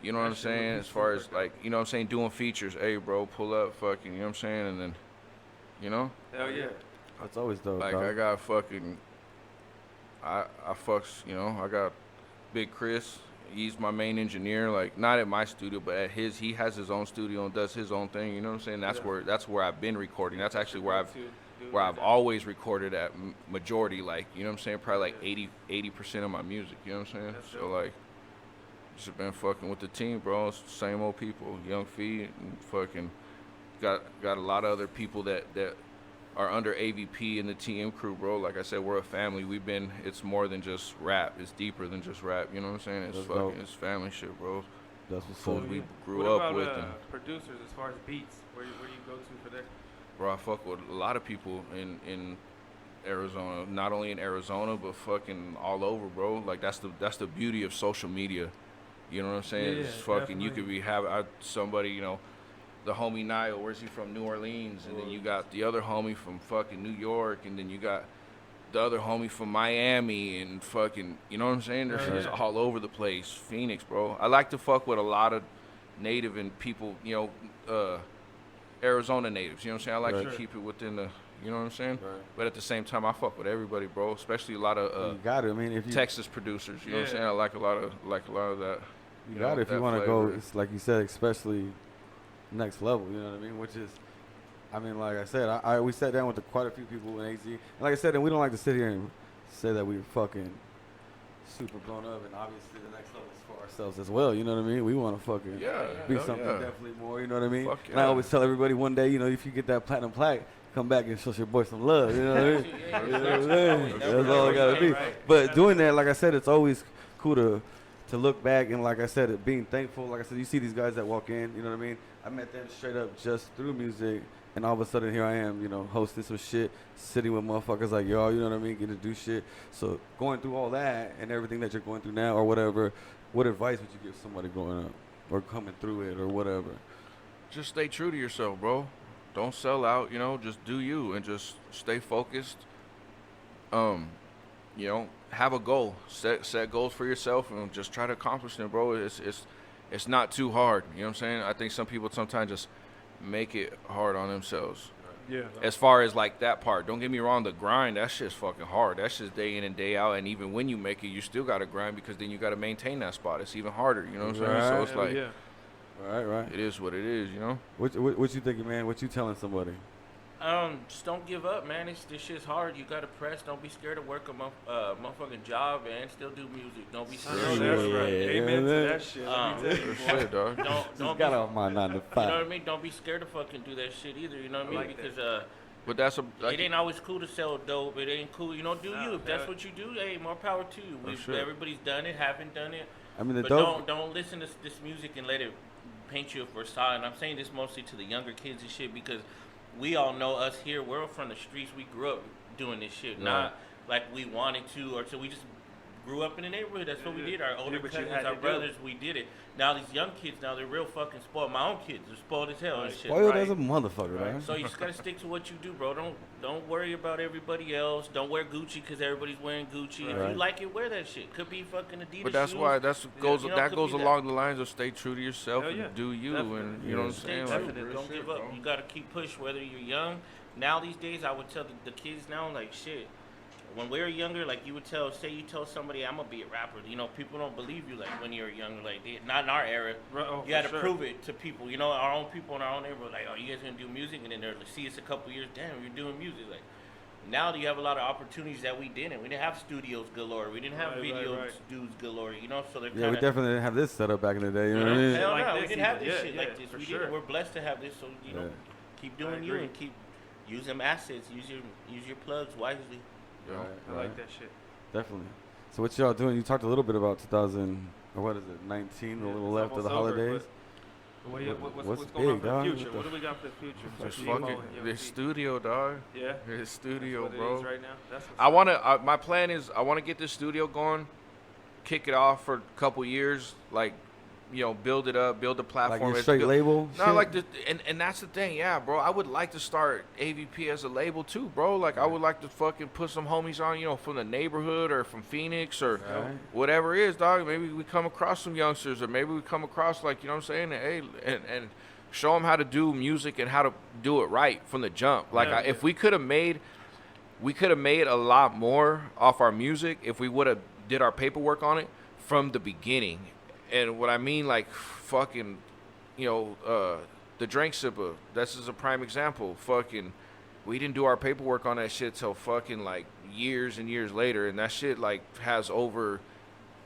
you know what I'm saying, as far as like, you know what I'm saying, doing features, hey bro, pull up, fucking, you know what I'm saying, and then, you know, Hell yeah. That's always dope. like, dog. I got fucking, I fucks, you know, I got Big Chris, he's my main engineer, like, not at my studio, but at his, he has his own studio and does his own thing, you know what I'm saying? That's where I've been recording. That's actually where I've always recorded at, majority, like, you know what I'm saying, probably like 80% of my music, you know what I'm saying? So like, just been fucking with the team, bro. It's the same old people, Young Fee, and fucking got a lot of other people that are under AVP in the TM crew, bro. Like I said, we're a family. It's more than just rap. It's deeper than just rap, you know what I'm saying? It's That's fucking, dope. it's family shit, bro. That's what's Fools up. we grew What up about, with. And, producers as far as beats? Where you go to for that? bro, I fuck with a lot of people in Arizona. Not only in Arizona, but fucking all over, bro. Like, that's the beauty of social media. You know what I'm saying? Yeah, It's fucking, definitely. you could be having somebody, you know, the homie Niall, where's he from? New Orleans. And then you got the other homie from fucking New York. And then you got the other homie from Miami and fucking, you know what I'm saying? There's just all over the place. Phoenix, bro. I like to fuck with a lot of native and people, you know, Arizona natives, you know what I'm saying? I like to keep it within the, you know what I'm saying? Right. But at the same time, I fuck with everybody, bro. Especially a lot of You got it. I mean, if you Texas producers, you know what I'm saying? I like a lot of that. You know, got it if that you want to go. flavor. It's like you said, especially next level. You know what I mean? Which is, I mean, like I said, we sat down with quite a few people in AZ, and like I said, and we don't like to sit here and say that we're fucking super blown up, and obviously the next level is for ourselves as well. You know what I mean? We want to fucking be hell something yeah. definitely more. You know what I mean? Fuck And I yeah. always tell everybody, one day, you know, if you get that platinum plaque, come back and show your boy some love. You know what I mean? You know what I'm saying? That's all it gotta be. But doing that, like I said, it's always cool to look back and, like I said, it being thankful. Like I said, you see these guys that walk in, you know what I mean? I met them straight up just through music, and all of a sudden here I am, you know, hosting some shit, sitting with motherfuckers like y'all, you know what I mean, getting to do shit. So going through all that and everything that you're going through now or whatever, what advice would you give somebody going up or coming through it or whatever? Just stay true to yourself, bro. Don't sell out, you know, just do you and just stay focused. You know, have a goal. Set goals for yourself and just try to accomplish them, bro. It's not too hard. You know what I'm saying? I think some people sometimes just make it hard on themselves. Yeah. As far as like that part, don't get me wrong, the grind, that shit's fucking hard. That's just day in and day out, and even when you make it, you still gotta grind because then you gotta maintain that spot. It's even harder, you know what I'm saying? So it's like, Right. it is what it is, you know? What you thinking, man? What you telling somebody? Just don't give up, man. This shit's hard. You gotta press. Don't be scared to work a motherfucking job and still do music. Don't be I know scared. that's Yeah, right. yeah, Amen yeah. to that shit. Let me tell you, Real boy. shit, dog. Don't be, Got off my 9 to you know 5. what I mean? Don't be scared to fucking do that shit either. You know what I mean? like that. Because But that's a like, it ain't always cool to sell dope. It ain't cool. You know, do Nah, you? If that's hell- what you do, hey, more power to you. For sure. Everybody's done it. Haven't done it. I mean, the But dope. don't listen to this music and let it paint you for solid. And I'm saying this mostly to the younger kids and shit because we all know us here. We're from the streets. We grew up doing this shit, not like we wanted to or so we just grew up in the neighborhood. That's what we did. Our older but you cousins, had our to do brothers, we did it. Now these young kids, now they're real fucking spoiled. My own kids are spoiled as hell and shit. Spoiled right? as a motherfucker, right? So you just gotta stick to what you do, bro. Don't worry about everybody else. Don't wear Gucci because everybody's wearing Gucci. If you like it, wear that shit. Could be fucking Adidas. But that's shoes. why goes You know, that could goes be that. along the lines of stay true to yourself Hell yeah. and do you, Definitely. and you know what I'm Stay saying. true. Like, real Don't shit, give up. bro. You gotta keep push whether you're young. Now these days, I would tell the kids now, like shit. When we were younger, like you would you tell somebody I'm gonna be a rapper. You know, people don't believe you like when you're younger. Like not in our era. Oh, You got to for sure. prove it to people. You know, our own people in our own neighborhood. Like, oh, you guys gonna do music, and then they're like, see us a couple years. Damn, you're doing music. Like now, you have a lot of opportunities that we didn't. We didn't have studios galore. We didn't have Right, video right. dudes galore. You know, so they're Yeah, kind we of. definitely didn't have this set up back in the day. You know what I mean? Hell Like no, we this didn't have even. this Yeah, shit yeah, like this. for We sure. didn't. We're blessed to have this. So you know, keep doing you agree. and use them assets. Use your plugs wisely. I like that shit. Definitely. So what y'all doing? You talked a little bit about 2000, or what is it, 19, a little It's left of the almost over, holidays. but what do you, What's what's going on big, for the dog? future? What What the do we got for the future? Just For G-Moe fucking and Young this T? studio, dog. Yeah. This studio, That's what bro. it is right now. That's what's I up. want to. My plan is I want to get this studio going, kick it off for a couple years, like, you know, build it up, build a platform. Like your It's straight build- label? No, shit? like and that's the thing, yeah, bro. I would like to start AVP as a label too, bro. Like I would like to fucking put some homies on, you know, from the neighborhood or from Phoenix or Right. whatever it is, dog. Maybe we come across some youngsters, or maybe we come across, like, you know what I'm saying, hey, and show them how to do music and how to do it right from the jump. Like Yeah. if we could have made a lot more off our music if we would have did our paperwork on it from the beginning. And what I mean, like, fucking, you know, the Drink Sipper, this is a prime example. Fucking, we didn't do our paperwork on that shit till fucking, like, years and years later. And that shit, like, has over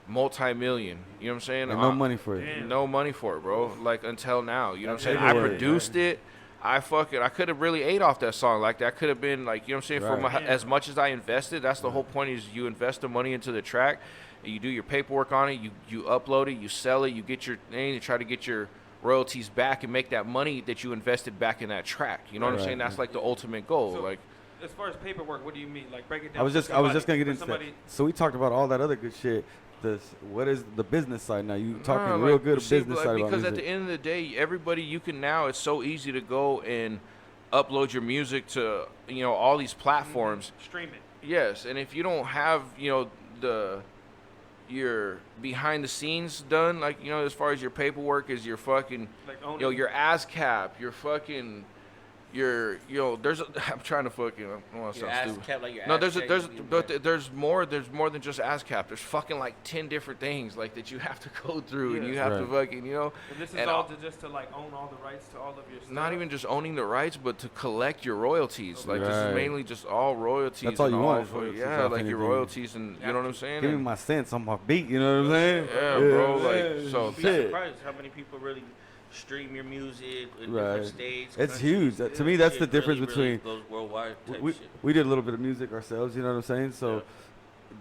multi-million. You know what I'm saying? And no money for it. Damn. No money for it, bro. Like, until now. You know what I'm That's saying? I paperwork, produced it. I could have really ate off that song. Like, that could have been, like, you know what I'm saying? Right. For as much as I invested, that's the whole point, is you invest the money into the track, and you do your paperwork on it, you upload it, you sell it, you get your name, you try to get your royalties back and make that money that you invested back in that track. You know what I'm Right. saying? That's like the ultimate goal. So, like, as far as paperwork, what do you mean? Like break it down. I was for just somebody- gonna get for into that. somebody. So we talked about all that other good shit. What is the business side now? You talking Nah, real like, good see, business like, side about because music. at the end of the day, everybody, you can now, it's so easy to go and upload your music to, you know, all these platforms. Stream it. Yes, and if you don't have, you know, your behind the scenes done, like, you know, as far as your paperwork, is your fucking, Like own you know, it. your ASCAP, your fucking, you know, I'm trying to fucking, I don't want to Your sound ass stupid. cap, like your No, ass there's check, but there's more than just ASCAP. There's fucking like 10 different things like that you have to go through, and Yeah. you have to Right. fucking, you know, And this is and all just to like own all the rights to all of your stuff. not even just owning the rights, but to collect your royalties. Like, this Right. is mainly just all royalties. That's all and you want, for- royalties yeah, off like your anything. royalties, and you know what I'm saying. Give me And- my cents on my beat. You know what I'm saying? Yeah, bro, like, yeah, so- You'd be shit. surprised how many people really stream your music in Right. different states. It's countries. huge. To me, that's Shit the difference really between goes worldwide type we, shit. we did a little bit of music ourselves, you know what I'm saying? So Yeah.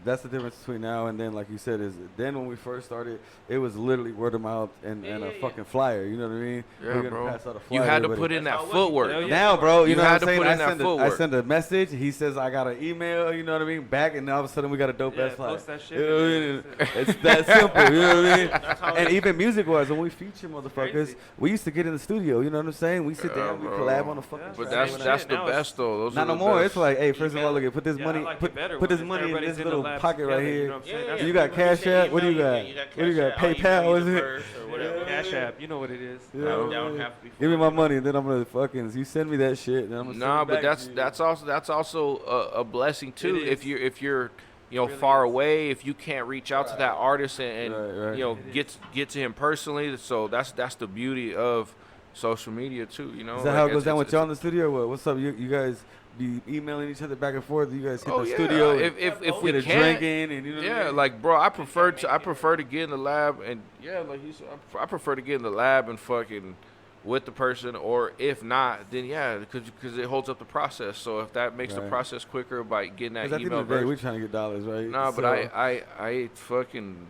that's the difference between now and then. Like you said, is then when we first started, it was literally word of mouth and Yeah, a yeah, yeah. fucking flyer. You know what I mean? Yeah, We're gonna bro. pass out a You flyer, had to everybody. put in That's that how it was. footwork. Hell yeah. Now, bro, you You know had what I'm to saying? put I in that send, I footwork. send a message. He says I got an email. You know what I mean? Back, and all of a sudden we got a dope Yeah, ass flyer. post that shit You know what I mean? and then- It's that simple. You know what I mean? That's how And it is. even music wise, when we feature motherfuckers, Crazy. we used to get in the studio. You know what I'm saying? We sit Yeah, down, we bro. collab on a fucking Yeah. But track. Same that's shit. the Now it's- best though. Those Not are no the more. best. It's like, hey, first of all, better- look, put this Yeah, money, I like put it better put when this money in everybody's this the little labs pocket right together, you here. know what I'm saying? Yeah, That's yeah. You got You Cash send App? What do you email, got? you got What do you Cash got? App, all you PayPal? need What is is a it? verse or whatever. Cash App, you know what it is. Yeah. Down half before. Give me my money, and then I'm gonna fucking. You send me that shit, and I'm gonna. Nah, send it but back to you. that's also a blessing too. It If is. you're you know It really far is. away, if you can't reach out to that artist and Right. you know It get to him personally, so that's the beauty of social media too. You know, Is that Like, how it goes it's- down it's- with y'all in the studio? What's up? You guys be emailing each other back and forth? You guys hit Oh the yeah, studio? if we get a can. drinking and you know. what I Yeah, mean? like bro, I prefer to get in the lab and yeah, like you said, I prefer to get in the lab and fucking with the person, or if not, then yeah, because it holds up the process. So if that makes the Right. process quicker by getting that 'Cause at the end email of the day, version. we're trying to get dollars, right? Nah, but So- I fucking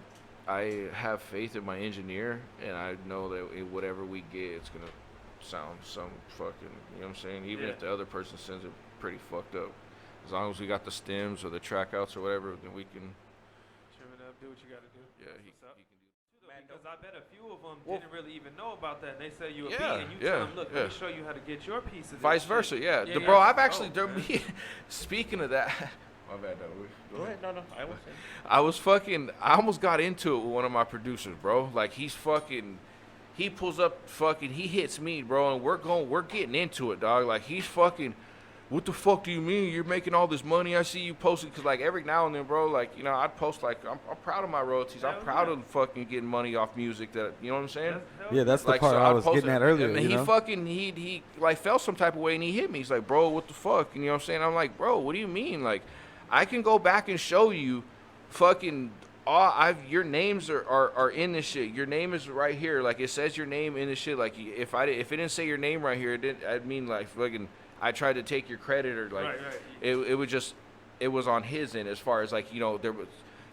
I have faith in my engineer, and I know that whatever we get, it's gonna sound some fucking. You know what I'm saying? Even if the other person sends it pretty fucked up, as long as we got the stems or the track outs or whatever, then we can. Trim it up, do what you got to do. Yeah, That's he what's up. can do. Because I bet a few of them Well- didn't really even know about that. And they sell you a Yeah, beat, and you yeah, tell them, look, yeah. let me show you how to get your piece of this Vice shit. versa, yeah. Yeah, Bro, yeah. I've actually. Oh, man. Speaking of that, my bad, though. Go ahead. No, I was saying. I almost got into it with one of my producers, bro. Like, he pulls up he hits me, bro, and we're getting into it, dog. Like, he's fucking, what the fuck do you mean? You're making all this money. I see you posting, because, like, every now and then, bro, like, you know, I'd post, like, I'm proud of my royalties. I'm Hell proud yeah. of fucking getting money off music that, you know what I'm saying? Yeah, that's the Like, part so I I'd was post getting it, at earlier. And you he know? fucking, he like, felt some type of way, and he hit me. He's like, bro, what the fuck? And you know what I'm saying? I'm like, bro, what do you mean? Like, I can go back and show you fucking your names are in this shit. Your name is right here. Like, it says your name in this shit. Like, if it didn't say your name right here, I'd mean, like, fucking, I tried to take your credit, or like, Right. it was on his end, as far as, like, you know,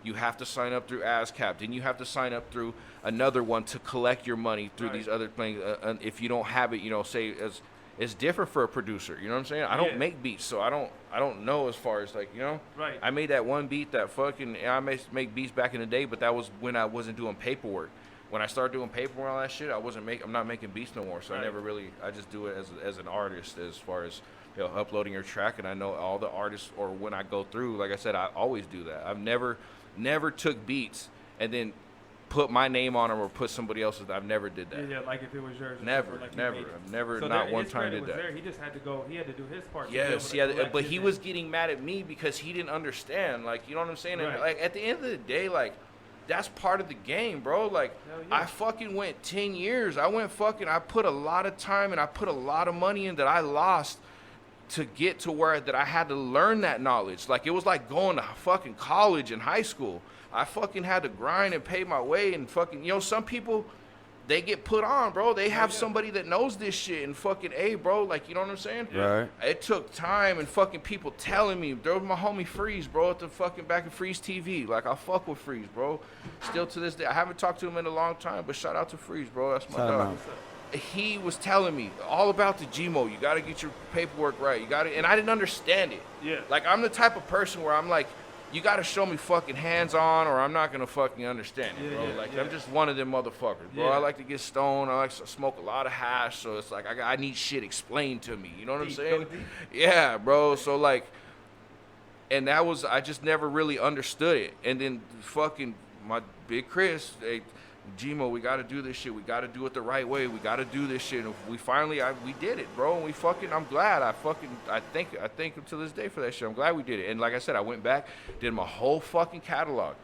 you have to sign up through ASCAP, then you have to sign up through another one to collect your money through Right. these other things. And if you don't have it, you know, say as it's different for a producer. You know what I'm saying? I don't Yeah. make beats, so I don't know, as far as, like, you know. Right. I made that one beat that fucking, I make beats back in the day, but that was when I wasn't doing paperwork. When I started doing paperwork and all that shit, I'm not making beats no more. So Right. I just do it as an artist, as far as, you know, uploading your track. And I know all the artists, or when I go through, like I said, I always do that. I've never took beats and then put my name on them or put somebody else's. I've never did that. Yeah, like if it was yours. or Never, something, like you never. made it. I've never, So not there- one his time credit did was that. there. He just had to go. He had to do his part. to be Yes, able to yeah, collect but his he end. was getting mad at me because he didn't understand. Like, you know what I'm saying? And, Right. like, at the end of the day, like, that's part of the game, bro. Like, Hell yeah. I fucking went 10 years. I put a lot of time and I put a lot of money in that I lost to get to where that I had to learn that knowledge. Like, it was like going to fucking college and high school. I fucking had to grind and pay my way, and fucking, you know, some people, they get put on, bro. They have somebody that knows this shit, and fucking, hey, bro, like, you know what I'm saying? Right. It took time and fucking people telling me. There was my homie Freeze, bro, at the fucking back of Freeze TV. Like, I fuck with Freeze, bro. Still to this day. I haven't talked to him in a long time, but shout out to Freeze, bro. That's my Shout dog. out. He was telling me all about the G-Moe. You got to get your paperwork right. You got to, and I didn't understand it. Yeah. Like, I'm the type of person where I'm like, you got to show me fucking hands-on, or I'm not going to fucking understand it, Yeah, bro. yeah, Like, yeah. I'm just one of them motherfuckers, bro. Yeah. I like to get stoned. I like to smoke a lot of hash, so it's like I need shit explained to me. You know what I'm Deep, saying? go deep. Yeah, bro. So, like, and that was, I just never really understood it. And then fucking my big Chris, hey, G-Moe, we got to do this shit. We got to do it the right way. We got to do this shit. And we finally, we did it, bro. And we fucking, I'm glad. I thank him to this day for that shit. I'm glad we did it. And like I said, I went back, did my whole fucking catalog,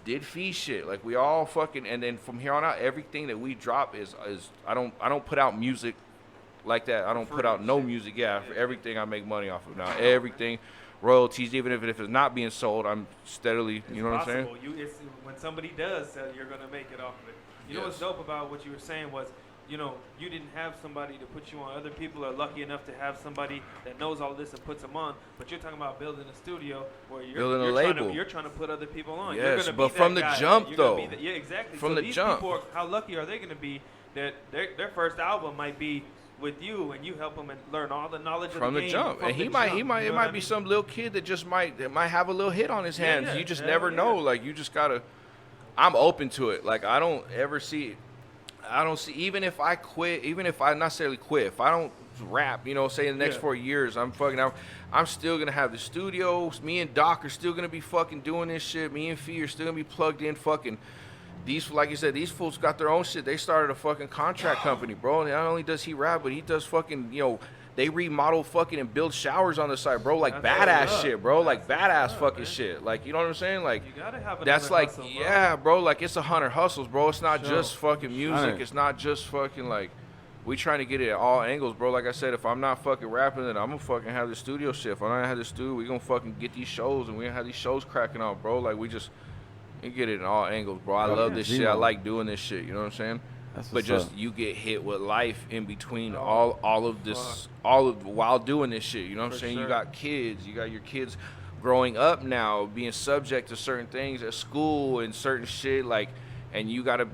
did fee shit. Like, we all fucking, and then from here on out, everything that we drop is I don't put out music like that. I don't put out no music. Yeah, for everything I make money off of now. Everything. Royalties, even if it's not being sold, I'm steadily, you know what I'm saying? It's, when somebody does sell, you're gonna make it off of it. You know what's Yes. dope about what you were saying was, you know, you didn't have somebody to put you on. Other people are lucky enough to have somebody that knows all this and puts them on. But you're talking about building a studio where Building a you're label. You're trying to put other people on. Yes, you're gonna but be from that the guy. jump, You're gonna be though. yeah, exactly. From so the these jump. people how lucky are they gonna be that their first album might be with you, and you help them and learn all the knowledge From of the the game jump. from And the he might, jump, you know it what might I be mean? some little kid that might have a little hit on his hands. Yeah, You just hell never yeah. know. Like, you just gotta, I'm open to it. Like, I don't see, even if I quit, even if I not necessarily quit, if I don't rap, you know, say in the next Yeah. 4 years, I'm still gonna have the studios. Me and Doc are still gonna be fucking doing this shit. Me and Fee are still gonna be plugged in fucking. These, like you said, these fools got their own shit. They started a fucking contract company, bro. Not only does he rap, but he does fucking, you know, they remodel fucking and build showers on the side, bro. Like, That's badass what's up. shit, bro. Like, That's badass what's up, fucking man. shit. Like, you know what I'm saying? Like, You gotta have that's another like, hustle, bro. yeah, bro. Like, it's 100 hustles, bro. It's not Sure. just fucking music. Right. It's not just fucking, like, we trying to get it at all angles, bro. Like I said, if I'm not fucking rapping, then I'm gonna fucking have the studio shit. If I'm not have the studio, we gonna fucking get these shows, and we gonna have these shows cracking out, bro. Like, we get it in all angles, bro. I Oh, love yeah. this shit. I G-Moe. like doing this shit. You know what I'm saying? That's But what's just up. you get hit with life in between Oh, all of this, fuck. while doing this shit. You know what I'm For saying? You sure. got kids. You got your kids growing up now, being subject to certain things at school and certain shit, like, and you gotta,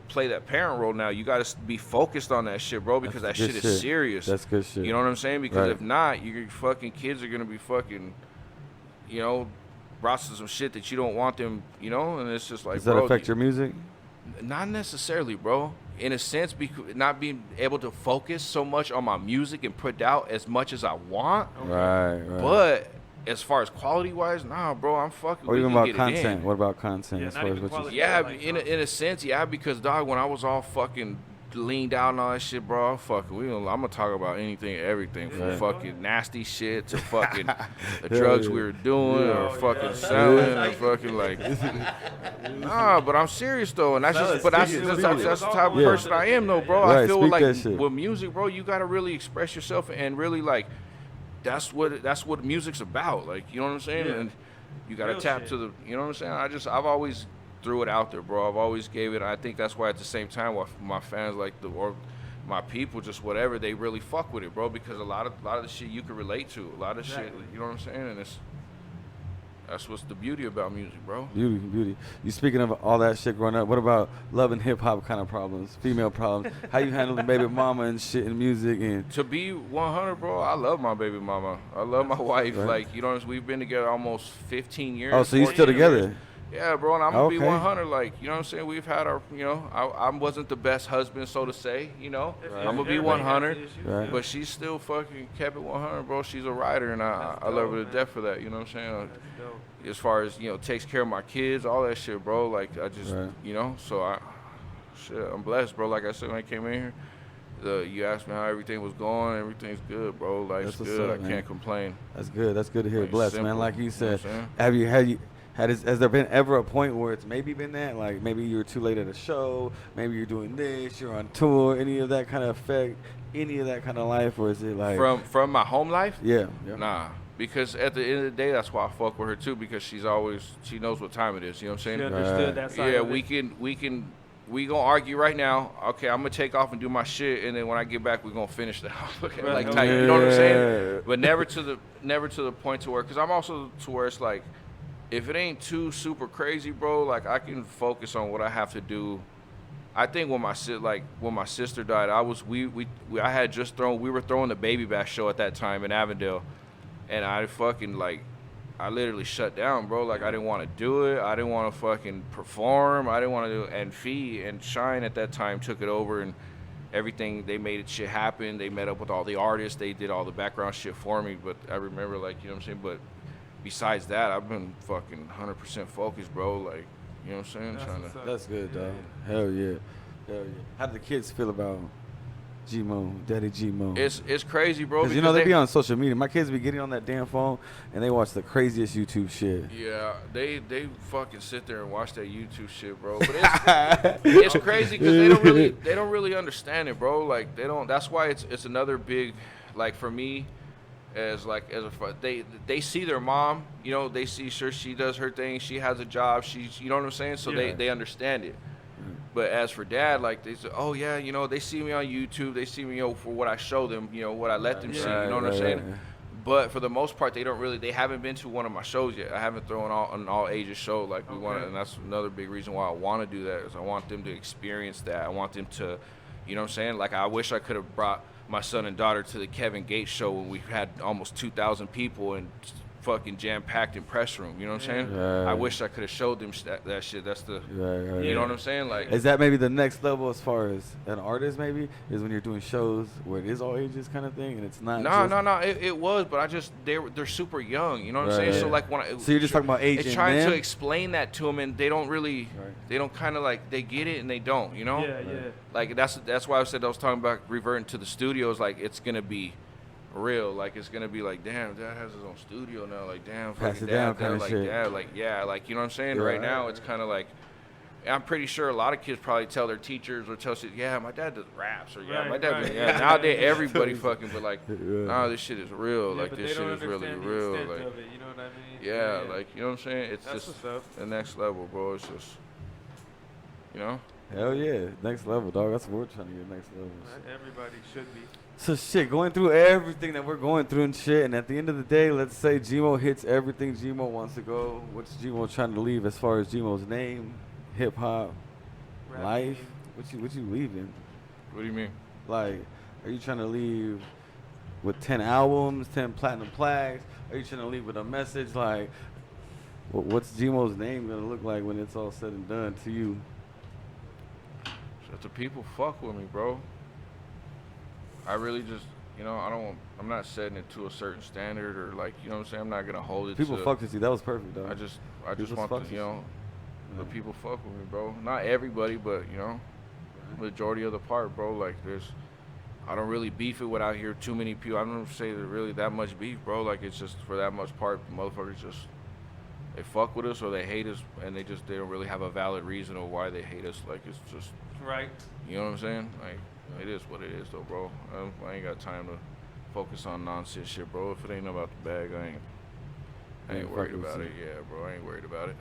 play that parent role now. You gotta be focused on that shit, bro, because That's that good shit shit. is serious. That's good shit. You know what I'm saying? Because Right. if not, your fucking kids are gonna be fucking, brought to some shit that you don't want them, and it's just like, Does that bro, affect your music? not necessarily, bro. In a sense, not being able to focus so much on my music and put out as much as I want. Right. But as far as quality wise, nah, bro, I'm fucking. Or we even can about get it content. in. What about content? Yeah, as not far as even what you quality. Yeah, Like, in a sense, yeah, because dog, when I was all fucking leaned out and all that shit, bro, I'm gonna talk about anything, everything, from Right. fucking nasty shit to fucking the drugs we were doing Yeah. or fucking selling or fucking like. Nah, but I'm serious though, and that's just, but that's the type of Yeah. person I am though, bro. Right, I feel speak like that shit. with music, bro, you gotta really express yourself and really like. That's what music's about, like, you know what I'm saying, Yeah. and you gotta Real tap shit. to the, you know what I'm saying. I've always threw it out there, bro. I've always gave it. I think that's why at the same time, why my fans or my people, just whatever, they really fuck with it, bro. Because a lot of the shit you can relate to, a lot of shit, Exactly. you know what I'm saying, and that's what's the beauty about music, bro. Beauty. You speaking of all that shit growing up, what about love and hip hop kind of problems, female problems? How you handle the baby mama and shit in music and To be 100, bro, I love my baby mama. I love my wife. Right. Like, you know, we've been together almost 15 years. oh, so you 14 still years. together? Yeah, bro, and I'm gonna be Okay. 100. Like, you know what I'm saying? We've had our, I wasn't the best husband, so to say. I'm gonna be Everybody has 100, issues, Right. but she still fucking kept it 100, bro. She's a rider, and I That's love her dope, to man. death for that. You know what I'm saying? That's dope. As far as takes care of my kids, all that shit, bro. Like, I just, Right. So I'm blessed, bro. Like I said when I came in here. You asked me how everything was going. Everything's good, bro. Life's That's what's good. up, I man. can't complain. That's good. That's good to hear. Like, Blessed, simple, man. Like you you know said, what I'm has there been ever a point where it's maybe been that, like maybe you were too late at a show, maybe you're doing this, you're on tour, any of that kind of effect, any of that kind of life, or is it like From my home life? yeah. Nah. Because at the end of the day, that's why I fuck with her too. Because she knows what time it is. You know what I'm saying? She understood that side Yeah, of we it. gonna argue right now. Okay, I'm gonna take off and do my shit, and then when I get back, we're gonna finish that. Okay, Right, like okay. type, you know what I'm Yeah. saying? But never to the point to where, because I'm also to where it's like, if it ain't too super crazy, bro, like I can focus on what I have to do. I think when my sister died, we were throwing the Baby Bash show at that time in Avondale, and I literally shut down, bro. Like, I didn't want to do it. I didn't want to fucking perform. I didn't want to do it. And Fee and Shine at that time took it over and everything. They made it shit happen. They met up with all the artists. They did all the background shit for me. But I remember, like, you know what I'm saying? But besides that, I've been fucking 100% focused, bro. Like, you know what I'm saying? That's Trying what's to. up. That's good, dog. Hell yeah. How do the kids feel about G-Moe, Daddy G-Moe? It's crazy, bro. Because they be on social media. My kids be getting on that damn phone and they watch the craziest YouTube shit. Yeah, they fucking sit there and watch that YouTube shit, bro. But it's crazy because they don't really understand it, bro. Like, they don't. That's why it's another big, like, for me, they see their mom, they see sure she does her thing, she has a job, she's, you know what I'm saying, so Yeah. they understand it. But as for dad, like, they say, oh yeah, they see me on YouTube, they see me, for what I show them, what I let them see, you know what I'm saying. Right. But for the most part, they haven't been to one of my shows yet. I haven't thrown an all ages show like we want, and that's another big reason why I want to do that, is I want them to experience that. I want them to, you know what I'm saying? Like, I wish I could have brought my son and daughter to the Kevin Gates show when we had almost 2,000 people and fucking jam-packed in press room, you know what I'm saying? Right. I wish I could have showed them that shit. That's the, Right. you know what I'm saying? Like, Is that maybe the next level as far as an artist, maybe? Is when you're doing shows where it is all ages kind of thing and it's not no, it was, but they're super young, you know what I'm saying? So, like, So you're just talking about age it's and trying them? to explain that to them, and they don't really, they don't kind of like, they get it and they don't, Yeah. Like, that's why I was talking about reverting to the studios. Like, it's gonna be real. Like, it's gonna be like, damn, dad has his own studio now. Like, damn, Pass fucking it down dad, kinda like, shit. dad, like, yeah, like, you know what I'm saying? Yeah. Right now, it's kind of like, I'm pretty sure a lot of kids probably tell their teachers or tell shit, yeah, my dad does raps, or yeah, Right, my dad does, right. yeah. Nowadays, everybody fucking, but like, Yeah. nah, this shit is real. Yeah, Like, but this they shit don't is really understand the real. extent Like, of it, you know what I mean? yeah, like, you know what I'm saying? It's That's just what's up. the next level, bro. It's just, you know. Hell yeah, next level, dog. That's what we're trying to get next level. Everybody should be. So shit, going through everything that we're going through and shit, and at the end of the day, let's say G-Moe hits everything G-Moe wants to go. What's G-Moe trying to leave as far as G-Moe's name, hip hop, Rap life? game. What you leaving? What do you mean? Like, are you trying to leave with 10 albums, 10 platinum plaques? Are you trying to leave with a message? Like, what's G-Moe's name gonna look like when it's all said and done to you? Shit, the people fuck with me, bro. I really just, you know, I'm not setting it to a certain standard or like, you know what I'm saying? I'm not gonna hold it People to. fuck with you. That was perfect, though. I just People want fuck the, with you know, Yeah. the people fuck with me, bro. Not everybody, but you know, majority of the part, bro. Like I don't really beef it without here too many people. I don't say that really that much beef, bro. Like it's just for that much part, motherfuckers just they fuck with us or they hate us, and they don't really have a valid reason of why they hate us. Like it's just, Right. you know what I'm saying? Like it is what it is, though, bro. I ain't got time to focus on nonsense shit, bro. If it ain't about the bag, I ain't worried fucking about with it. Yeah, bro, I ain't worried about it.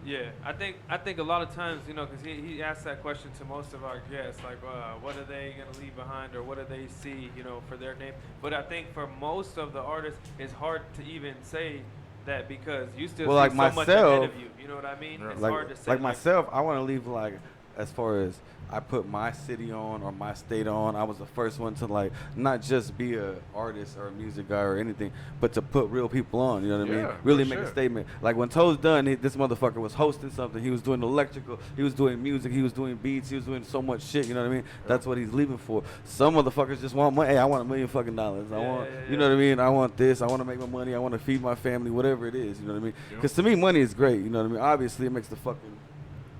Yeah, I think a lot of times, you know, because he asked that question to most of our guests, like, what are they gonna leave behind, or what do they see, you know, for their name? But I think for most of the artists, it's hard to even say that because you still Well, see like so much ahead myself, of you. You know what I mean? Yeah. It's hard to say. Like myself, I want to leave like as far as I put my city on or my state on. I was the first one to like not just be a artist or a music guy or anything, but to put real people on. You know what I mean? Yeah, Really for make a sure. statement. Like when Toe's done, this motherfucker was hosting something. He was doing electrical. He was doing music. He was doing beats. He was doing so much shit. You know what I mean? That's what he's leaving for. Some motherfuckers just want money. Hey, I want $1 million fucking dollars. I want, you know what I mean? I want this. I want to make my money. I want to feed my family. Whatever it is. You know what I mean? Yeah. Because to me, money is great. You know what I mean? Obviously, it makes the fucking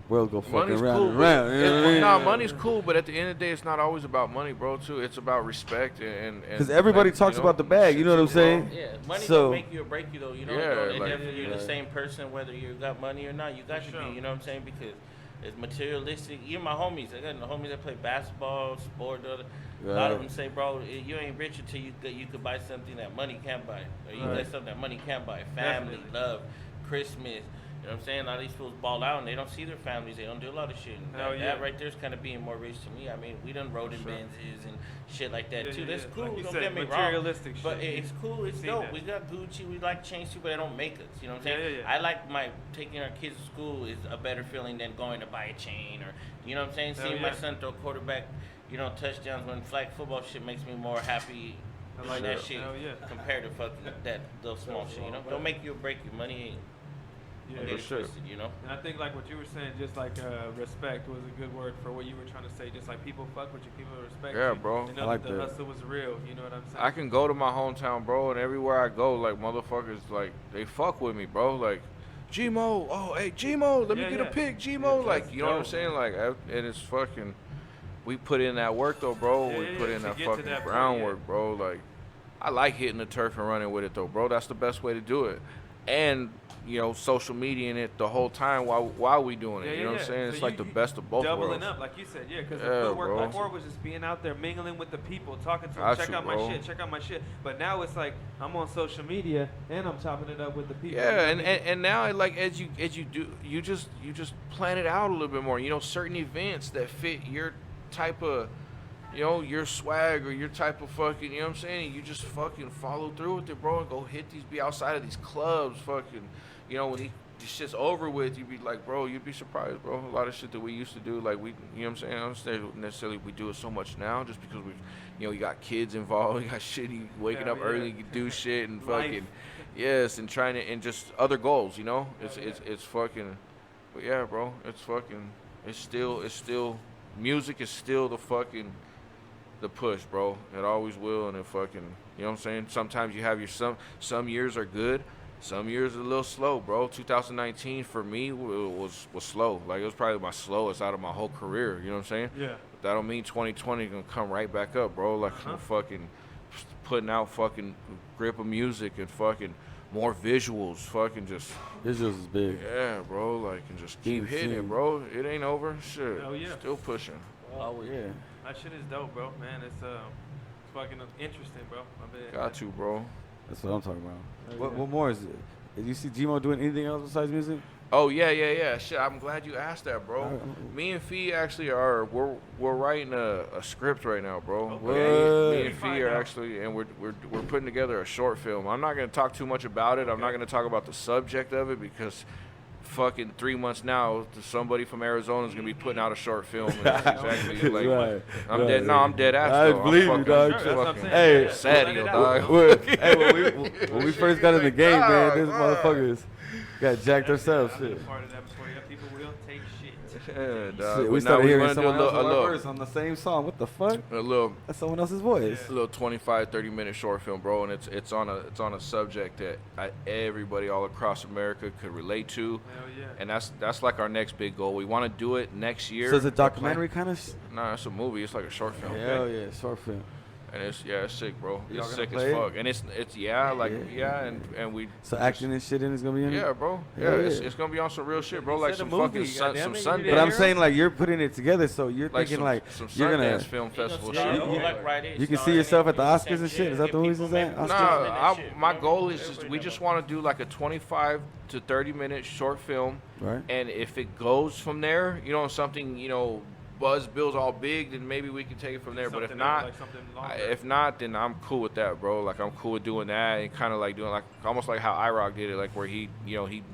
world go fucking Money's round cool, and round. You know what I mean? Nah, money's cool, but at the end of the day, it's not always about money, bro. Too, it's about respect and. Because everybody like, talks you know, about the bag. You know what I'm shit too, bro. saying? Yeah, money So- don't make you or break you though. You know, Yeah, and like- if you're the same person, whether you got money or not, you got For to sure. be. You know what I'm saying? Because it's materialistic. Even my homies, I got the homies that play basketball, sport. A lot of Right. them say, bro, you ain't rich until you could buy something that money can't buy, or you Right. got something that money can't buy. Family, Definitely. love, Christmas. You know what I'm saying? A lot of these fools ball out and they don't see their families. They don't do a lot of shit. And Hell that yeah. right there is kind of being more rich to me. I mean, we done rode in Benzes and shit like that Yeah, too. yeah, That's yeah. cool. Like you don't said, get me wrong. materialistic But shit. it's cool. It's Seen dope. that. We got Gucci. We like chains too, but they don't make us. You know what I'm saying? Yeah, yeah, yeah. I like taking our kids to school is a better feeling than going to buy a chain or you know what I'm saying. Hell Seeing my yeah. son throw quarterback, you know, touchdowns when flag football shit makes me more happy. I like that that. shit Hell yeah. compared to fucking that little small shit. You know, don't make you or break you. Money ain't. Yeah, Don't get it sure. twisted, you know. And I think like what you were saying, just like respect was a good word for what you were trying to say. Just like people fuck with you, people respect Yeah, you. bro. They I know like that the that. hustle was real. You know what I'm saying? I can go to my hometown, bro, and everywhere I go, like motherfuckers, like they fuck with me, bro. Like, G-Moe, oh hey G-Moe, let Yeah, me get yeah. a pic, G-Moe. Yeah, Like, that's you know what I'm dope, saying? man. Like, and it's fucking. We put in that work though, bro. Yeah, We yeah, put yeah, in to that get to fucking that point, groundwork, yeah. bro. Like, I like hitting the turf and running with it though, bro. That's the best way to do it. And you know, social media in it the whole time while we doing it. Yeah, you yeah, know what yeah. I'm saying? So It's like you- the best of both doubling worlds. up, like you said, yeah, because Yeah, the footwork bro. before was just being out there, mingling with the people, talking to them, Got check you, out bro. my shit, check out my shit. But now it's like I'm on social media and I'm chopping it up with the people. Yeah, You know what I mean? and now like as you do, you just plan it out a little bit more. You know, certain events that fit your type of, you know, your swag or your type of fucking, you know what I'm saying? You just fucking follow through with it, bro, and go hit these, be outside of these clubs, fucking, you know, when this shit's over with, you'd be like, bro, you'd be surprised, bro. A lot of shit that we used to do, like we, you know what I'm saying? I don't say necessarily we do it so much now, just because we, you know, you got kids involved, you got shit, you waking Hell up yeah. early, you do shit and Life. fucking, yes, and trying to, and just other goals, you know? It's fucking, but yeah, bro, it's fucking, it's still, music is still the fucking, the push, bro. It always will, and it fucking, you know what I'm saying? Sometimes you have your, some years are good, some years are a little slow, bro. 2019 for me was slow. Like, it was probably my slowest out of my whole career, you know what I'm saying? Yeah. But that don't mean 2020 gonna come right back up, bro. Like, I'm fucking putting out fucking grip of music and fucking more visuals, fucking just, Visuals is big. yeah, bro, like, and just keep Keep hitting it, seeing. bro. It ain't over, shit. Hell yeah. Still pushing. Oh yeah. That shit is dope, bro. Man, it's fucking interesting, bro. I bet. Got to, bro. That's what I'm talking about. Oh, What, yeah. what more is it? Did you see G-Moe doing anything else besides music? Oh yeah. Shit, I'm glad you asked that, bro. Me and Fee actually we're writing a script right now, bro. Me and Fee are actually, and we're putting together a short film. I'm not gonna talk too much about it. I'm not gonna talk about the subject of it because fucking 3 months now, somebody from Arizona is gonna be putting out a short film. And that's exactly like Right, I'm right. dead. No, I'm dead ass. I though. believe I'm you, fucking, dog. I'm Sure, that's what I'm fucking saying. Hey, sad, Let it dog. when we first got in the game, man, this motherfuckers got jacked ourselves. I've been Shit. a part of that before. Yeah, people will take shit. Yeah, dog. Shit, But we now started hearing wanna do someone else's little, verse on the same song. What the fuck? a little That's someone else's voice. a little 25 30-minute short film, bro, and it's on a subject that everybody all across America could relate to. Hell yeah. And that's like our next big goal. We want to do it next year. So it's a documentary kind of. Nah, it's a movie. It's like a short film. Hell yeah, short film. And it's sick, bro. Y'all It's gonna sick as play it? fuck. And it's and we So acting and shit in is gonna be in it. yeah, bro. Yeah, it's gonna be on some real shit, bro. He Like said some a movie, fucking sun, goddamn some it, you Sundance. didn't But I'm hear saying like you're putting it together, so you're like thinking some, like some you're Sundance gonna. film He gonna festival star shit. it, like, right in, You can star see in it, yourself at the do Oscars same and shit? Is that Get the movies people is at? maybe Oscars? interested in that shit, My you know? goal is just Everybody we know just about want to do like a 25 to 30-minute short film, Right. and if it goes from there, something buzz bills all big, then maybe we can take it from there. But if Something not, like something longer. if not, then I'm cool with that, bro. Like I'm cool with doing that and kind of like doing like almost like how IROC did it, like where he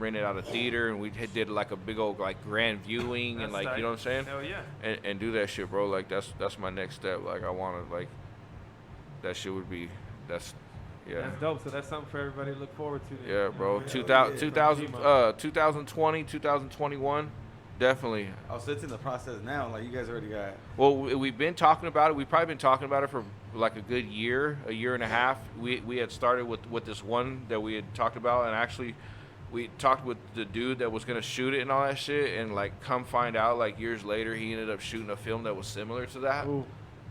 rented out a theater and we did like a big old like grand viewing and That's like tight. you know what I'm saying, Hell yeah. and do that shit, bro. Like that's my next step. Like I want to like that shit would be that's. Yeah. That's dope. So that's something for everybody to look forward to. Then. Yeah, bro. Yeah. 2020, 2021, definitely. Oh, so it's in the process now. Like you guys already got. Well, we've been talking about it. We've probably been talking about it for like a good year and a half. We had started with this one that we had talked about, and actually we talked with the dude that was gonna shoot it and all that shit, and like come find out like years later he ended up shooting a film that was similar to that. Ooh.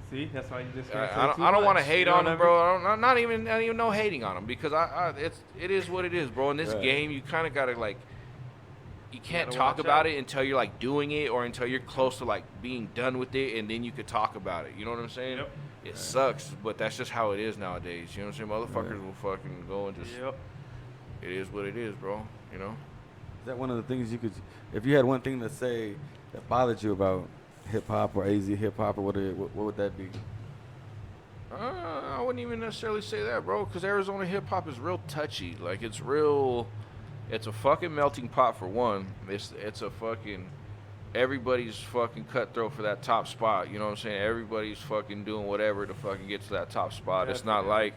See, that's why you just. I don't want to hate on him, bro. Not even no hating on him because it is what it is, bro. In this Right. game, you kind of gotta like. You can't gotta talk watch about out. it until you're like doing it or until you're close to like being done with it, and then you could talk about it. You know what I'm saying? Yep. It sucks, but that's just how it is nowadays. You know what I'm saying? Motherfuckers will fucking go and just. Yep. It is what it is, bro. You know. Is that one of the things you could, if you had one thing to say that bothered you about hip hop or AZ hip hop or what would that be? I wouldn't even necessarily say that, bro, because Arizona hip hop is real touchy. Like it's real. It's a fucking melting pot for one. It's a fucking. Everybody's fucking cutthroat for that top spot. You know what I'm saying? Everybody's fucking doing whatever to fucking get to that top spot. It's not like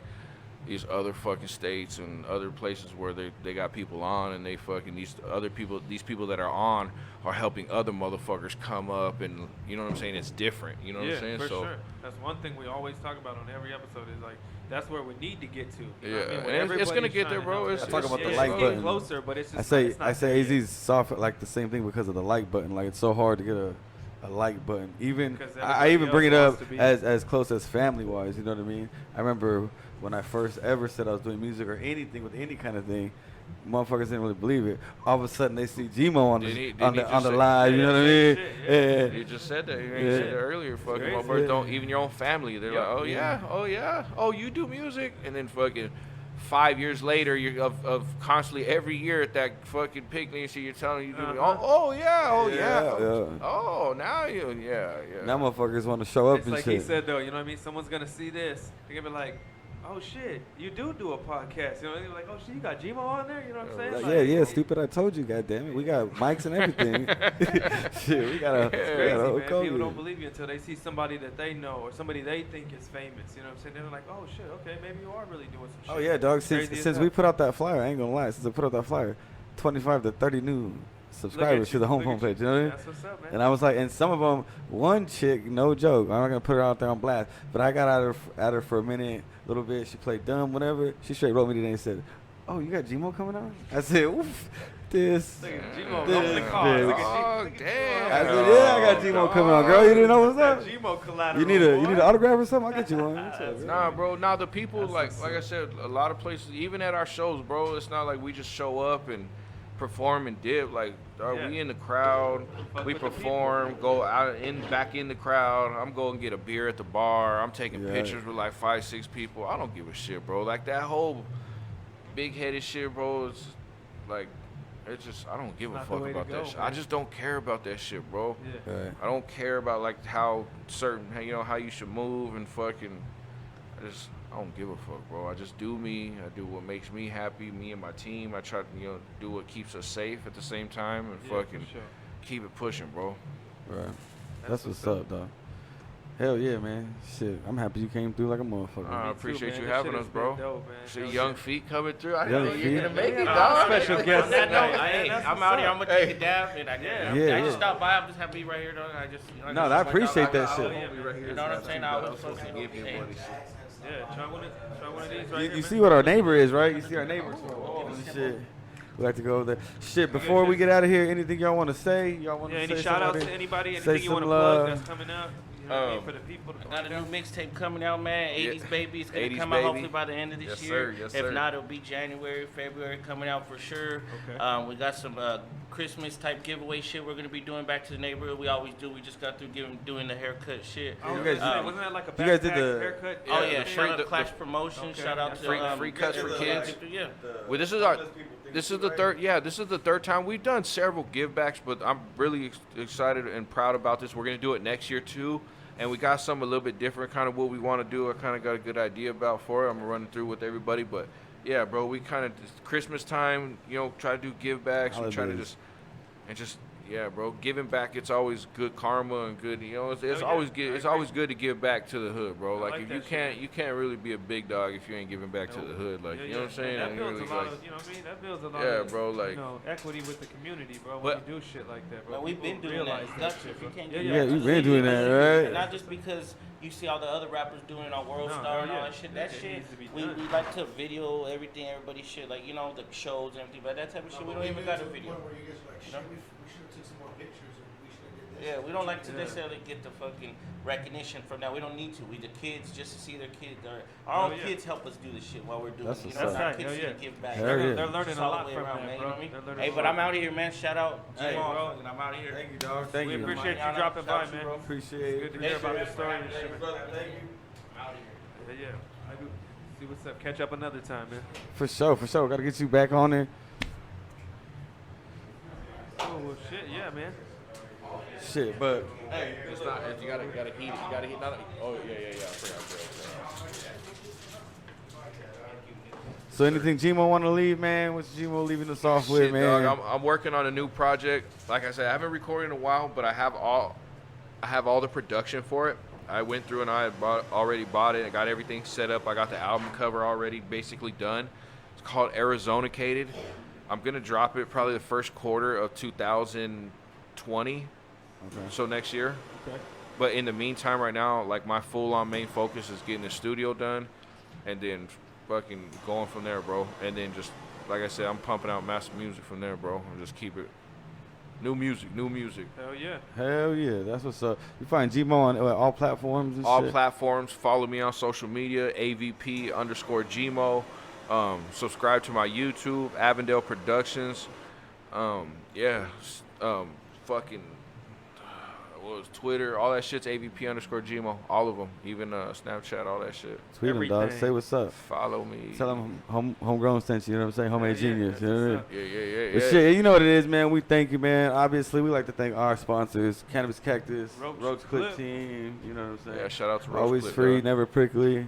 these other fucking states and other places where they got people on and they fucking these people that are on are helping other motherfuckers come up, and you know what I'm saying? It's different. You know what I'm saying? For So sure. That's one thing we always talk about on every episode is like that's where we need to get to. You know yeah, what I mean? and When it's gonna everybody's get there, trying to bro. help It's, us. Talk about the It's like getting button. closer, but it's just I not say there yet. AZ's soft like the same thing because of the like button. Like it's so hard to get a like button. Even Because I even bring it everybody up else wants to be- as close as family wise. You know what I mean? I remember when I first ever said I was doing music or anything with any kind of thing. Motherfuckers didn't really believe it. All of a sudden, they see G-Moe on Didn't he the just say- live. You know what I mean? Yeah. You just said that. You Yeah. said that earlier. Fucking crazy. motherfuckers don't even your own family. They're Yep. like, oh yeah, oh you do music, and then fucking 5 years later, you're of constantly every year at that fucking picnic and shit. You're telling you, oh yeah, Yeah. oh now yeah. Now motherfuckers want to show up It's and like shit. he said though, you know what I mean? Someone's gonna see this. They're gonna be like, oh shit, you do a podcast. You know what I mean? Like, oh shit, you got G-Moe on there? You know what I'm saying? Like, Like, yeah, stupid. I told you, goddamn it. We got mics and everything. Shit, we got a Crazy, whole man. People don't COVID. believe you until they see somebody that they know or somebody they think is famous. You know what I'm saying? They're like, oh shit, okay, maybe you are really doing some Oh shit. yeah, dog. Crazy as Since hell. we put out that flyer, I ain't gonna lie. Since I put out that flyer, 25 to 30 new subscribers to the Look at homepage. You know what I mean? That's what's up, man. And I was like, and some of them, one chick, no joke, I'm not gonna put her out there on blast, but I got at her for a minute, little bit. She played dumb, whatever. She straight wrote me today and said, "Oh, you got G-Moe coming on?" I said, "Oof, this." Look at G-Mo This open the car. bitch. Look at Oh G- look at damn! I said, "Yeah, I got G-Moe coming on, girl. You didn't know what's That up? G-Mo collateral. You need boy. an autograph or something? I'll get you one." What's up, bro? Nah, bro. Now the people That's like I said, a lot of places, even at our shows, bro. It's not like we just show up and perform and dip. Like, dog, Yeah. we in the crowd, Fuck we with the perform, go out back in the crowd. I'm going to get a beer at the bar. I'm taking Yeah. pictures with like 5-6 people. I don't give a shit, bro. Like that whole big headed shit, bro. It's like It's just I don't give a Not the fuck way to about go, that shit. man. I just don't care about that shit, bro. Yeah. Right. I don't care about like how certain, you know, how you should move and fucking. I don't give a fuck, bro. I just do me. I do what makes me happy, me and my team. I try to, you know, do what keeps us safe at the same time and Yeah, fucking for sure. keep it pushing, bro. Right. That's what's up, dog. Hell yeah, man. Shit, I'm happy you came through like a motherfucker. I Me too, appreciate man. you This having shit us, has bro. been dope, man. See Hell young yeah. feet coming through. I Young didn't know you were feet. gonna make it, Yeah, dog. special guest On that tonight. note, hey, That's I'm what's out here. up. I'm gonna take a dab, and I Yeah, I just yeah. stopped by. I'm just happy to be right here, though. I just, No, I appreciate that I- shit. I- You know what I'm saying? I was fucking. Hey, Yeah, try one of these right You here, see man. what our neighbor is, right? You see our neighbors. Shit. We like to go over there. Shit, before we get out of here, anything y'all want to say? Y'all want Yeah, to any say shout outs something? to anybody? Say Anything you want to some plug love. that's coming out? You know what I mean? For the people to got a new find out. mixtape coming out, man. 80s Yeah. Baby. It's gonna 80s come out Baby. hopefully by the end of this Yes, year. sir. Yes, if sir. not, it'll be January, February coming out for sure. Okay. We got some Christmas type giveaway shit we're gonna be doing back to the neighborhood. We always do. We just got through doing the haircut shit. Oh, You guys- wasn't that like a you guys did backpack the- haircut? Oh Yeah, yeah, the shout out free- Clash the- Promotion. Okay. Shout out to Free cuts for kids. Yeah. Well, this is the third. Yeah, this is the third time we've done several givebacks, but I'm really excited and proud about this. We're gonna do it next year too, and we got something a little bit different, kind of what we want to do. I kind of got a good idea about for it. I'm running through with everybody, but yeah, bro, we kind of Christmas time, you know, try to do givebacks. We try to Holidays. just. Yeah, bro. Giving back, it's always good karma and good. You know, it's yeah. always good. I It's agree. always good to give back to the hood, bro. I Like like if that you shit. you can't really be a big dog if you ain't giving back to the hood. Like Yeah, you know what I'm yeah. saying? And that And builds really, a lot like, of, you know what I mean? That builds a lot Yeah, of, bro, like- you know, equity with the community, bro. When But- you do shit like that, bro. Well, we've been People doing that. realize That's shit, if you bro. can't Yeah, do Yeah, that. you've been doing that, right? Not just because you see all the other rappers doing it on World No, Star and hell all yeah. that shit. That It shit, needs to be we done. like to video everything, everybody's shit, like, you know, the shows and everything, but that type of shit, we don't even got a video. Yeah, we don't like to necessarily get the fucking recognition from that. We don't need to. We the kids just to see their kids. Our own Oh, yeah. kids help us do the shit while we're doing That's it. You what's know, up. our That's kids right, see hell to give back. Hell They're, yeah. they're learning a Solid lot way from around, that, man, bro. you know what I mean? They're learning Hey, a but lot. I'm out here, man. Shout out Hey, G-Moe, bro. and I'm out here. Thank you, dog. Thank We you. appreciate you Manana, dropping by, shout you, man. bro. Appreciate Good to it. hear about Hey, your story and hey, shit. brother, thank you. I'm out here. Yeah. I do. See what's up. Catch up another time, man. For sure, for sure. Got to get you back on there. Oh, well, shit. Yeah, man. Shit, but it's not. You gotta heat it. You gotta heat. Oh yeah. I forgot. so anything G-Moe want to leave, man? What's G-Moe leaving us off with, Shit, man? dog, I'm working on a new project. Like I said, I haven't recorded in a while, but I have all the production for it. I went through and I had already bought it. I got everything set up. I got the album cover already basically done. It's called Arizonacated. I'm gonna drop it probably the first quarter of 2020. Okay. So next year. Okay. But in the meantime, right now, like my full-on main focus is getting the studio done, and then fucking going from there, bro. And then just like I said, I'm pumping out massive music from there, bro. And just keep it new music. Hell yeah. Hell yeah, that's what's up. You find G-Moe on all platforms and All shit? platforms. Follow me on social media, AVP_G-Moe. Subscribe to my YouTube, Avondale Productions. Fucking. What was Twitter? All that shit's AVP_G-Moe. All of them, even Snapchat, all that shit. Tweet him, dog. Everything. Say what's up. Follow me. Tell him homegrown sent you. You know what I'm saying? Homemade Yeah, genius. that's You know what I mean? what's up. Yeah. But shit, you know what it is, man. We thank you, man. Obviously, we like to thank our sponsors, Cannabis Cactus, Roach Clip Clip. Team. You know what I'm saying? Yeah, shout out to Roach Always Clip, free, dog. never prickly.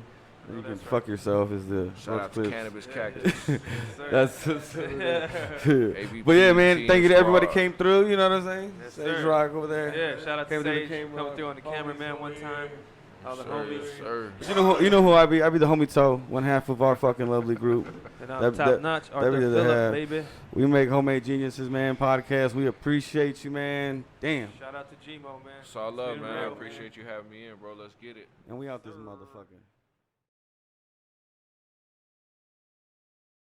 You can that's fuck yourself is the Shout Roach out to Clips. Cannabis Yeah, Cactus. Yes, sir. That's AVP but yeah, man. team Thank you to everybody squad. came through. You know what I'm saying? Yes, Sage sir. Rock over there. Yeah, shout out Came to through the Sage camera. coming through on the cameraman one time. All the Sir, homies. yes, sir. But you know who I be? I be the homie Toe, one half of our fucking lovely group. And That- top that- notch, that Arthur we just have. Phillip, baby. We make Homemade Geniuses, man, podcast. We appreciate you, man. Damn. Shout out to G-Mo, man. It's all love, Been man. I real, appreciate you having me in, bro. Let's get it. And we out this motherfucker.